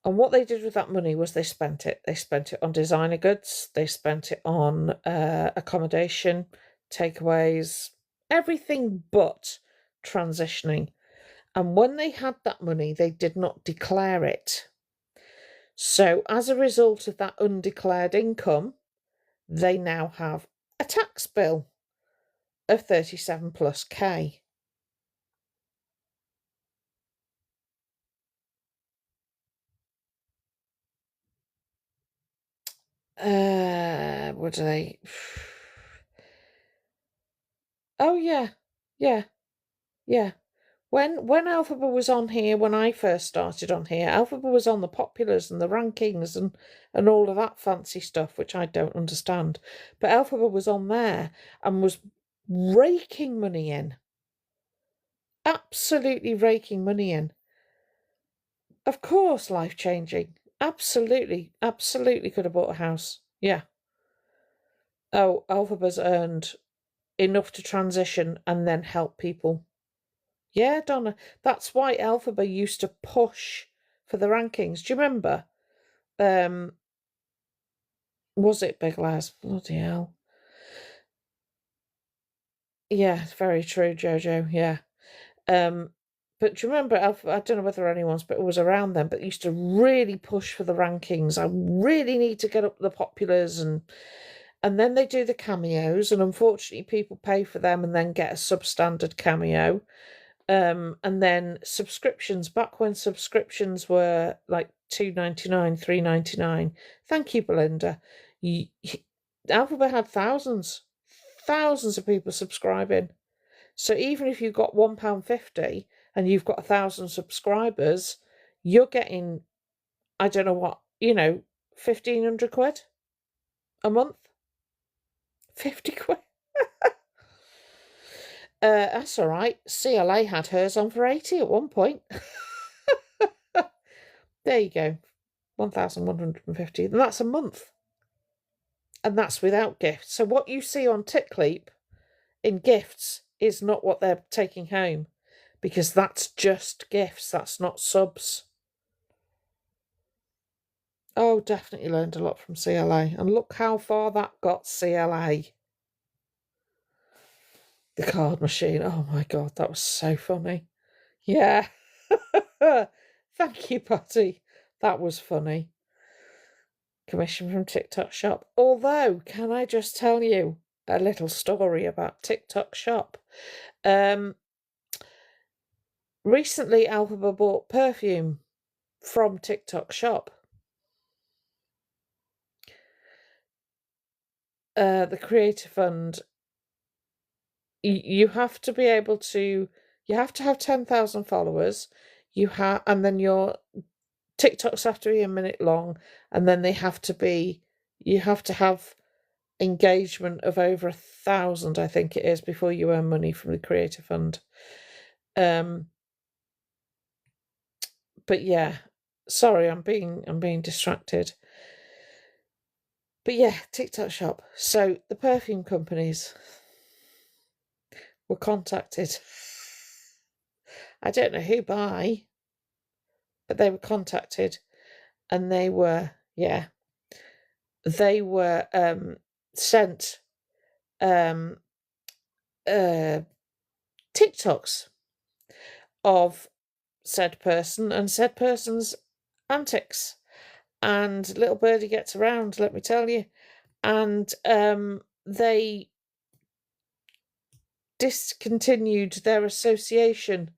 And what they did with that money was they spent it. They spent it on designer goods. They spent it on accommodation, takeaways, everything but transitioning. And when they had that money, they did not declare it. So as a result of that undeclared income, they now have a tax bill of 37 plus K. What do they? Oh yeah, yeah, yeah. When Alphaba was on here, when I first started on here, Alphaba was on the populars and the rankings and all of that fancy stuff, which I don't understand. But Alphaba was on there and was raking money in. Absolutely raking money in. Of course, life-changing. Absolutely, absolutely could have bought a house. Yeah. Oh, Alphaba's earned enough to transition and then help people. Yeah, Donna. That's why Alphaba used to push for the rankings. Do you remember? Was it Big Les? Bloody hell. Yeah, it's very true, Jojo. Yeah. But do you remember Alpha? I don't know whether anyone's, but it was around then. But used to really push for the rankings. I really need to get up the populars, and then they do the cameos, and unfortunately, people pay for them and then get a substandard cameo. And then subscriptions. Back when subscriptions were like $2.99, $3.99. Thank you, Belinda. Alphabet had thousands of people subscribing. So even if you've got £1.50 and you've got 1,000 subscribers, you're getting, I don't know what, 1,500 quid a month. 50 quid. That's all right. CLA had hers on for 80 at one point. There you go. 1,150. And that's a month. And that's without gifts. So what you see on TickLeap in gifts is not what they're taking home, because that's just gifts. That's not subs. Oh, definitely learned a lot from CLA. And look how far that got CLA. The card machine. Oh my God, that was so funny. Yeah. Thank you, Patty. That was funny. Commission from TikTok Shop. Although, can I just tell you a little story about TikTok Shop? Recently, Alphaba bought perfume from TikTok Shop. The Creator Fund. You have to be able to. You have to have 10,000 followers. And then your TikToks have to be a minute long, and then they have to be. You have to have engagement of over 1,000, I think it is, before you earn money from the Creator Fund. But yeah, sorry, I'm being distracted. But yeah, TikTok Shop. So the perfume companies were contacted. I don't know who by, but they were contacted, and they were sent TikToks of said person and said person's antics. And little birdie gets around, let me tell you. And they discontinued their association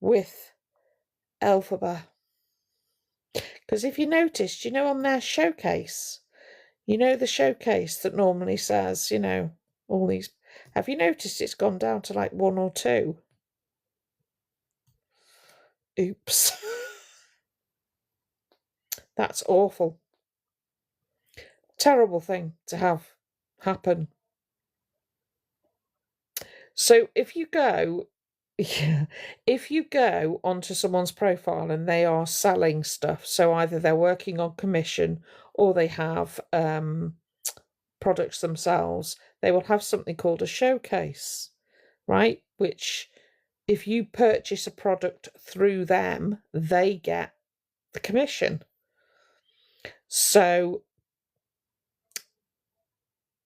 with Alphaba. Because if you noticed, on their showcase, the showcase that normally says, all these, have you noticed it's gone down to like 1 or 2? Oops. That's awful. Terrible thing to have happen. So if you go onto someone's profile and they are selling stuff, so either they're working on commission or they have products themselves, they will have something called a showcase, right? Which if you purchase a product through them, they get the commission. So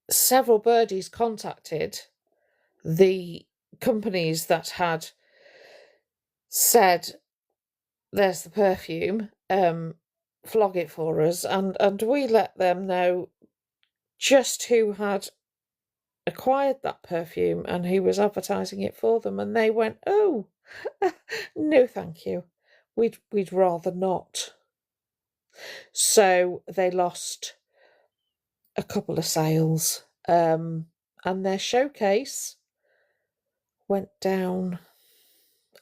several birdies contacted the companies that had said, there's the perfume, flog it for us, and we let them know just who had acquired that perfume and who was advertising it for them, and they went, oh, no thank you, we'd rather not. So they lost a couple of sales, and their showcase went down.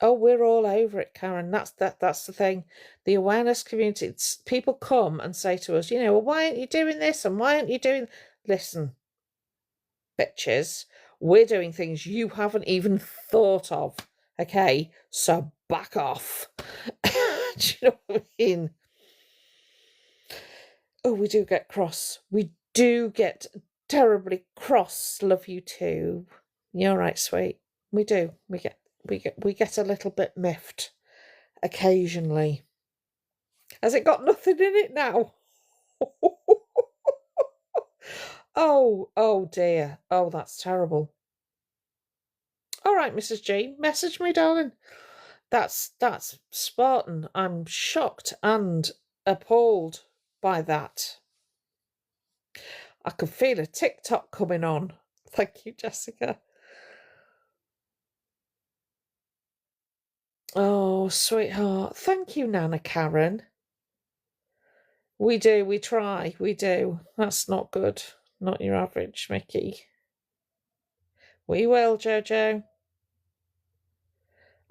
Oh, we're all over it, Karen. That's the thing. The awareness community, people come and say to us, well, why aren't you doing this and why aren't you doing... Listen, bitches, we're doing things you haven't even thought of, okay? So back off. Do you know what I mean? Oh, we do get cross. We do get terribly cross. Love you too. You're right, sweet. We do. We get a little bit miffed occasionally. Has it got nothing in it now? Oh dear. Oh, that's terrible. All right, Mrs. G, message me, darling. That's Spartan. I'm shocked and appalled by that. I could feel a TikTok coming on. Thank you, Jessica. Oh, sweetheart. Thank you, Nana Karen. We do. We try. We do. That's not good. Not your average, Mickey. We will, Jojo.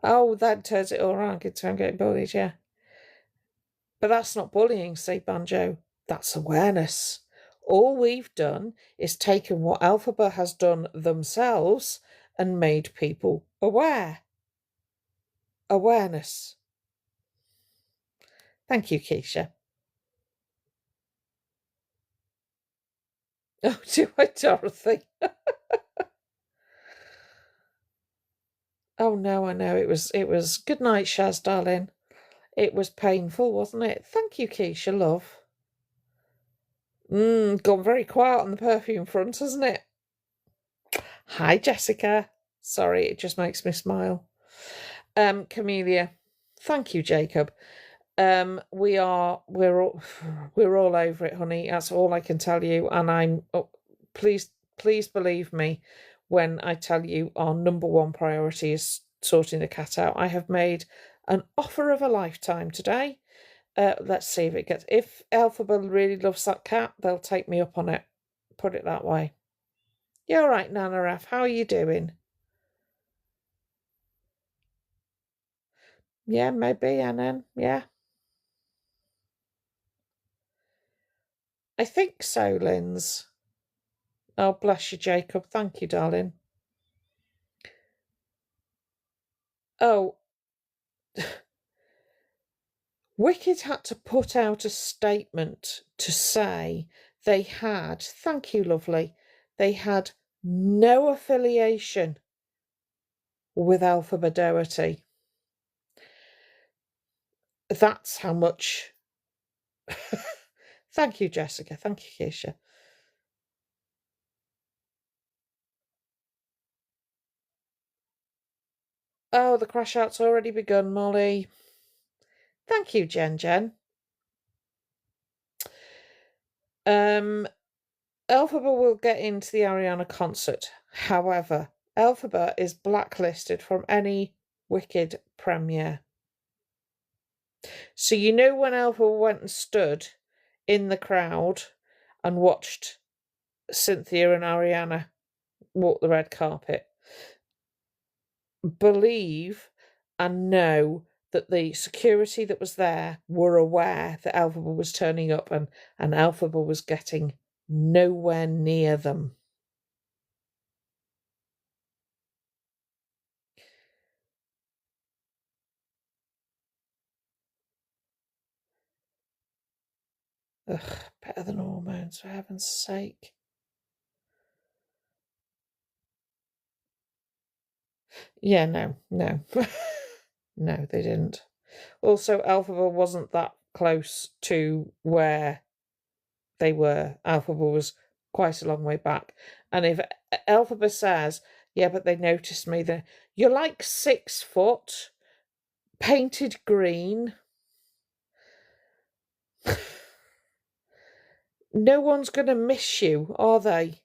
Oh, that turns it all around. Good time getting bullied, yeah. But that's not bullying, say Banjo. That's awareness. All we've done is taken what Alphaba has done themselves and made people aware. Awareness. Thank you, Keisha. Oh, do I, Dorothy? Oh no, I know. It was good night, Shaz, darling. It was painful, wasn't it? Thank you, Keisha, love. Gone very quiet on the perfume front, hasn't it? Hi, Jessica. Sorry, it just makes me smile. Camellia. Thank you, Jacob. We're all over it, honey. That's all I can tell you. And please believe me when I tell you our number one priority is sorting the cat out. I have made an offer of a lifetime today. Let's see if it gets... If Alphaba really loves that cat, they'll take me up on it. Put it that way. You're right, Nana F. How are you doing? Yeah, maybe, Annan. Yeah. I think so, Linz. Oh, bless you, Jacob. Thank you, darling. Oh, Wicked had to put out a statement to say they had, thank you, lovely, they had no affiliation with Alphaba Doherty. That's how much... Thank you, Jessica. Thank you, Keisha. Oh, the crash out's already begun, Molly. Thank you, Jen. Alphaba will get into the Ariana concert. However, Alphaba is blacklisted from any Wicked premiere. So you know when Alphaba went and stood in the crowd and watched Cynthia and Ariana walk the red carpet, believe and know that the security that was there were aware that Alphaba was turning up and Alphaba was getting nowhere near them. Ugh, better than hormones, for heaven's sake. Yeah, no. No, they didn't. Also, Elphaba wasn't that close to where they were. Elphaba was quite a long way back. And if Elphaba says, yeah, but they noticed me, then you're like 6 foot, painted green. No one's going to miss you, are they?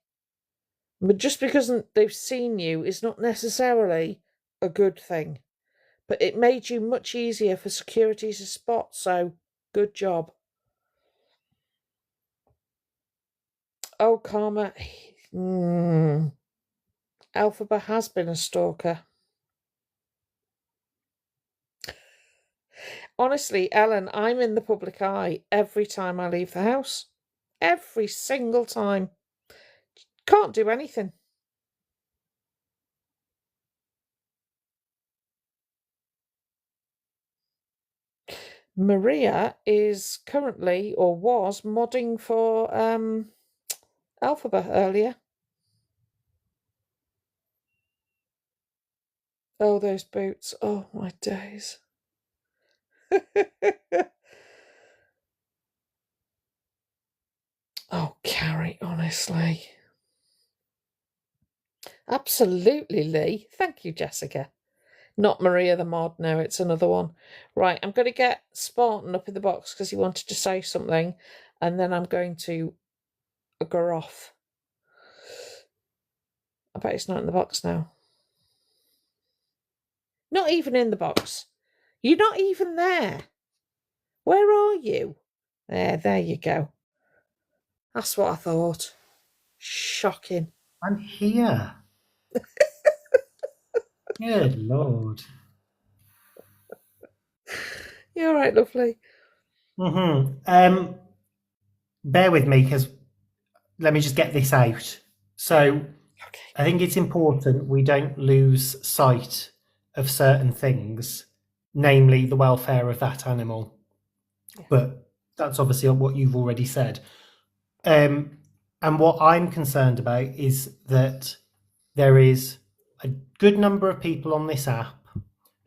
But just because they've seen you is not necessarily a good thing. But it made you much easier for security to spot, so good job. Oh, Karma. Elphaba has been a stalker. Honestly, Ellen, I'm in the public eye every time I leave the house. Every single time. Can't do anything. Maria is currently, or was, modding for Elphaba earlier. Oh, those boots. Oh, my days. Oh, Carrie, honestly. Absolutely, Lee. Thank you, Jessica. Not Maria the mod, no, it's another one. Right, I'm going to get Spartan up in the box because he wanted to say something, and then I'm going to go off. I bet it's not in the box now. Not even in the box. You're not even there. Where are you? There you go. That's what I thought. Shocking. I'm here. Good Lord. You all right, lovely? Bear with me because let me just get this out. So Okay. I think it's important we don't lose sight of certain things, namely the welfare of that animal. Yeah. But that's obviously what you've already said. And what I'm concerned about is that there is a good number of people on this app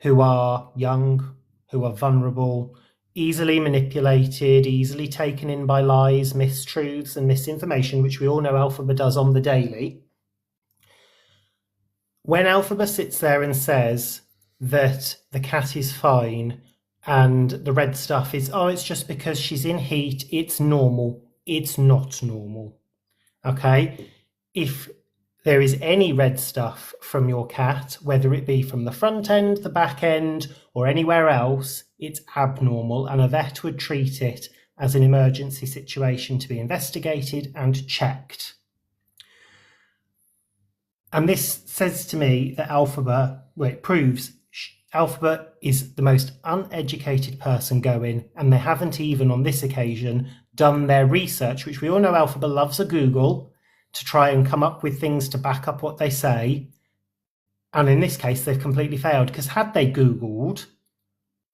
who are young, who are vulnerable, easily manipulated, easily taken in by lies, mistruths, and misinformation, which we all know Elphaba does on the daily. When Elphaba sits there and says that the cat is fine and the red stuff is, oh, it's just because she's in heat, it's normal. It's not normal. Okay? If there is any red stuff from your cat, whether it be from the front end, the back end, or anywhere else, it's abnormal, and a vet would treat it as an emergency situation to be investigated and checked. And this says to me that Elphaba, well, it proves Elphaba is the most uneducated person going, and they haven't even on this occasion done their research, which we all know Elphaba loves a Google to try and come up with things to back up what they say. And in this case, they've completely failed, because had they Googled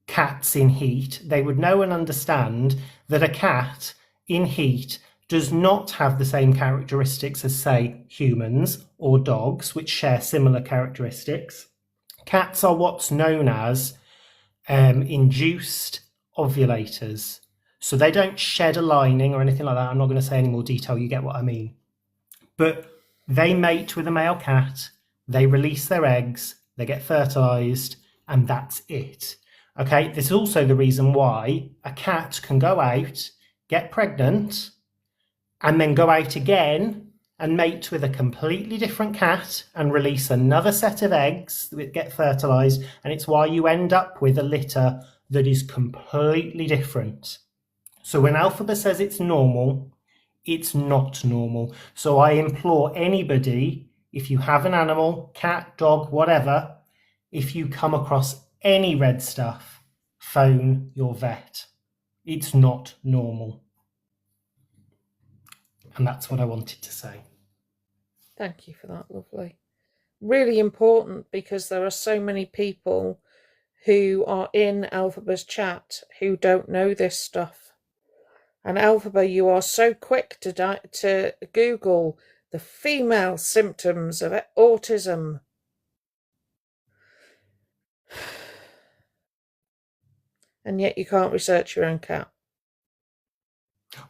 cats in heat, they would know and understand that a cat in heat does not have the same characteristics as, say, humans or dogs, which share similar characteristics. Cats are what's known as induced ovulators. So they don't shed a lining or anything like that. I'm not going to say any more detail. You get what I mean. But they mate with a male cat, they release their eggs, they get fertilized, and that's it. Okay, this is also the reason why a cat can go out, get pregnant, and then go out again and mate with a completely different cat and release another set of eggs that get fertilized, and it's why you end up with a litter that is completely different. So when Elphaba says it's normal, it's not normal. So I implore anybody, if you have an animal, cat, dog, whatever, if you come across any red stuff, phone your vet. It's not normal. And that's what I wanted to say. Thank you for that, lovely. Really important, because there are so many people who are in Elphaba's chat who don't know this stuff. And Elphaba, you are so quick to Google the female symptoms of autism. And yet you can't research your own cat.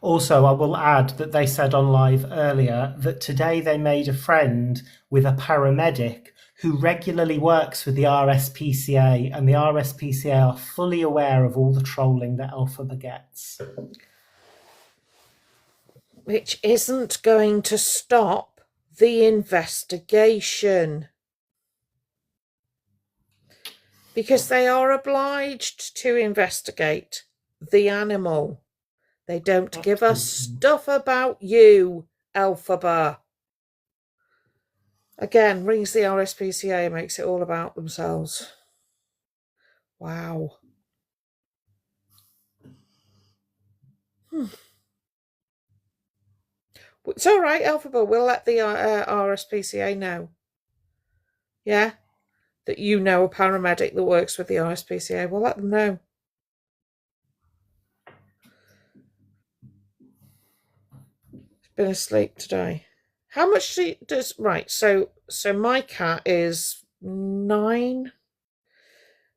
Also, I will add that they said on live earlier that today they made a friend with a paramedic who regularly works with the RSPCA, and the RSPCA are fully aware of all the trolling that Elphaba gets. Which isn't going to stop the investigation. Because they are obliged to investigate the animal. They don't give us stuff about you, Elphaba. Again, rings the RSPCA and makes it all about themselves. Wow. It's all right, Elphaba. We'll let the RSPCA know. Yeah? That you know a paramedic that works with the RSPCA. We'll let them know. She's been asleep today. How much does... Right, so my cat is 9.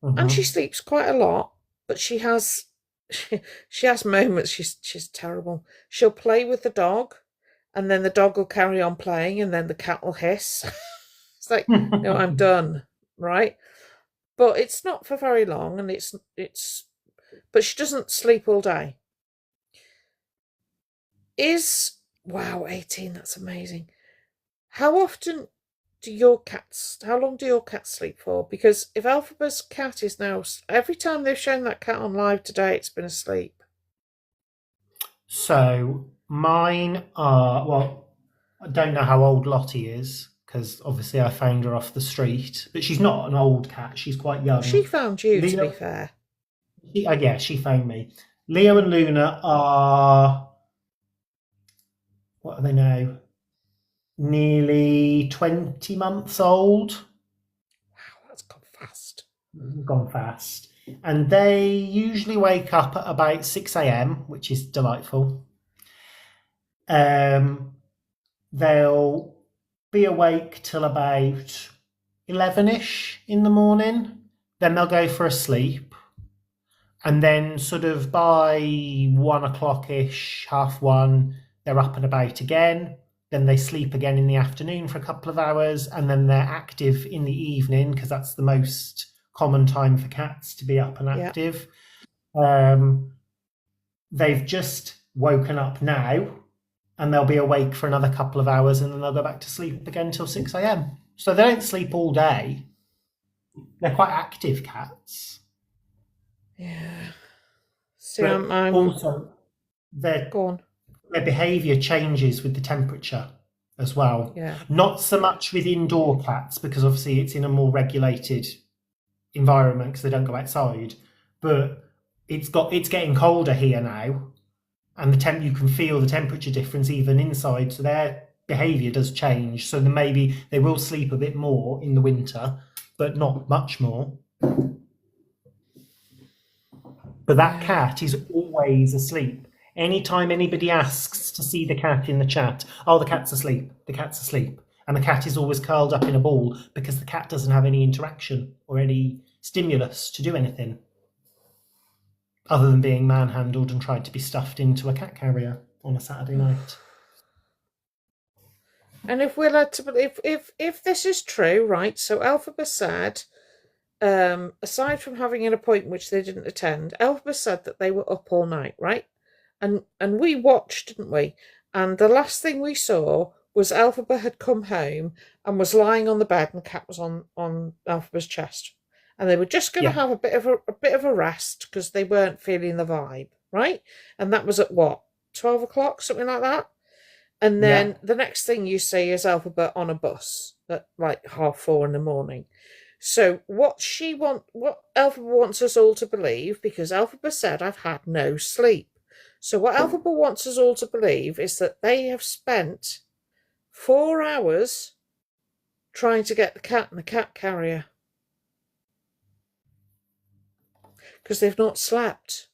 And she sleeps quite a lot, but she has moments. She's terrible. She'll play with the dog, and then the dog will carry on playing, and then the cat will hiss. It's like, no, I'm done, right? But it's not for very long, and it's. But she doesn't sleep all day. Wow, 18. That's amazing. How often? How long do your cats sleep for? Because if Elphaba's cat is now, every time they've shown that cat on live today, it's been asleep. So mine are, well, I don't know how old Lottie is, because obviously I found her off the street, but she's not an old cat, she's quite young. She found you, to be fair. Yeah, she found me. Leo and Luna are, what are they now? Nearly 20 months old. Wow, that's gone fast. Gone fast. And they usually wake up at about 6 a.m, which is delightful. They'll be awake till about 11ish in the morning. Then they'll go for a sleep. And then sort of by 1 o'clock-ish, 1:30, they're up and about again. Then they sleep again in the afternoon for a couple of hours, and then they're active in the evening, because that's the most common time for cats to be up and active. They've just woken up now, and they'll be awake for another couple of hours, and then they'll go back to sleep again till 6 a.m. So they don't sleep all day. They're quite active cats. Yeah. So also, their behaviour changes with the temperature as well. Yeah. Not so much with indoor cats, because obviously it's in a more regulated environment because they don't go outside. But it's getting colder here now, and you can feel the temperature difference even inside. So their behaviour does change. So then maybe they will sleep a bit more in the winter, but not much more. But that cat is always asleep. Anytime anybody asks to see the cat in the chat, oh, the cat's asleep, the cat's asleep. And the cat is always curled up in a ball because the cat doesn't have any interaction or any stimulus to do anything other than being manhandled and tried to be stuffed into a cat carrier on a Saturday night. And if we're led to believe, if this is true, right, so Elphaba said, aside from having an appointment which they didn't attend, Elphaba said that they were up all night, right? And we watched, didn't we? And the last thing we saw was Elphaba had come home and was lying on the bed, and the cat was on Elphaba's chest. And they were just going to have a bit of a rest because they weren't feeling the vibe, right? And that was at what, 12 o'clock, something like that? And then the next thing you see is Elphaba on a bus at like 4:30 in the morning. So what Elphaba wants us all to believe, because Elphaba said, I've had no sleep. So what Elphaba wants us all to believe is that they have spent 4 hours trying to get the cat in the cat carrier. Because they've not slept.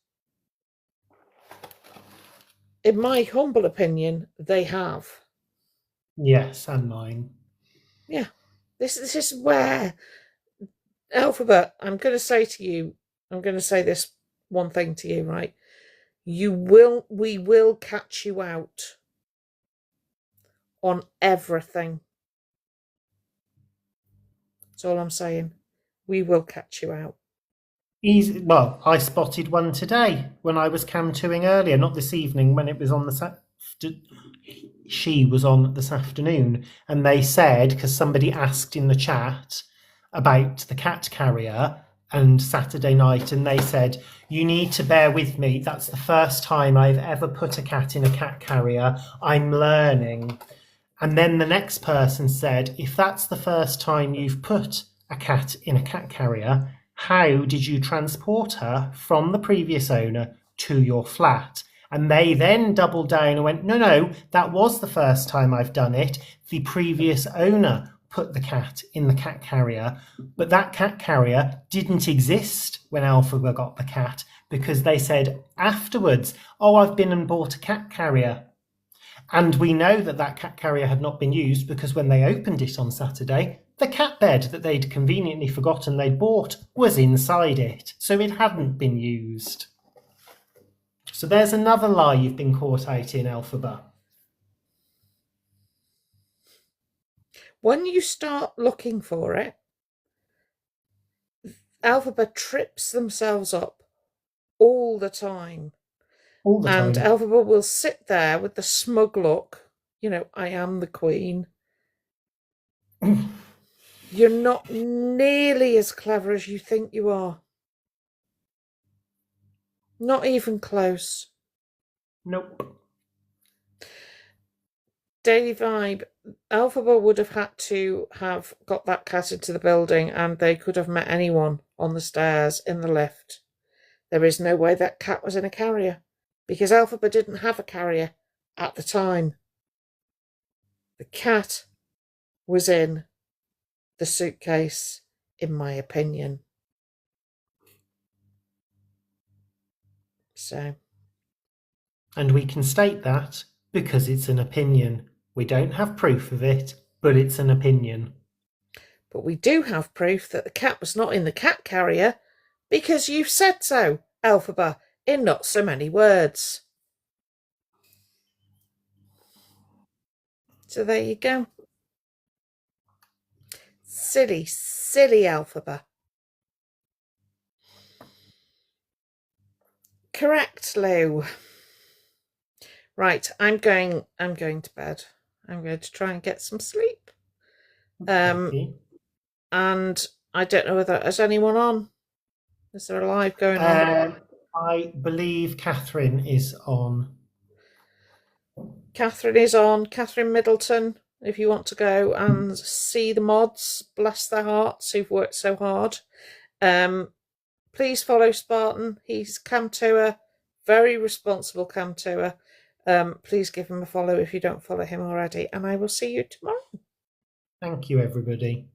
In my humble opinion, they have. Yes, and mine. Yeah. This is where Alphabet, I'm going to say this one thing to you, right? We will catch you out on everything. That's all I'm saying. We will catch you out. Well, I spotted one today when I was cam-2ing earlier, not this evening, when it was on she was on this afternoon, and they said, because somebody asked in the chat about the cat carrier and Saturday night, and they said, you need to bear with me. That's the first time I've ever put a cat in a cat carrier. I'm learning. And then the next person said, if that's the first time you've put a cat in a cat carrier, how did you transport her from the previous owner to your flat? And they then doubled down and went, no, that was the first time I've done it. The previous owner put the cat in the cat carrier, but that cat carrier didn't exist when Alphaba got the cat, because they said afterwards, oh, I've been and bought a cat carrier. And we know that that cat carrier had not been used, because when they opened it on Saturday, the cat bed that they'd conveniently forgotten they'd bought was inside it, so it hadn't been used. So there's another lie you've been caught out in, Alphaba. When you start looking for it, Alphaba trips themselves up all the time. All the time. And Alphaba will sit there with the smug look, I am the queen. You're not nearly as clever as you think you are. Not even close. Nope. Daily Vibe, Alphaba would have had to have got that cat into the building, and they could have met anyone on the stairs, in the lift. There is no way that cat was in a carrier, because Alphaba didn't have a carrier at the time. The cat was in the suitcase, in my opinion. So. And we can state that because it's an opinion. We don't have proof of it, but it's an opinion. But we do have proof that the cat was not in the cat carrier, because you've said so, Alphaba, in not so many words. So there you go. Silly Alphaba. Correct, Lou. Right, I'm going to bed. I'm going to try and get some sleep. Okay. And I don't know whether there's anyone on. Is there a live going on? I believe Catherine is on. Catherine is on. Catherine Middleton, if you want to go and see the mods, bless their hearts, who've worked so hard. Please follow Spartan. He's cam-2er, very responsible cam-2er. Please give him a follow if you don't follow him already, and I will see you tomorrow. Thank you, everybody.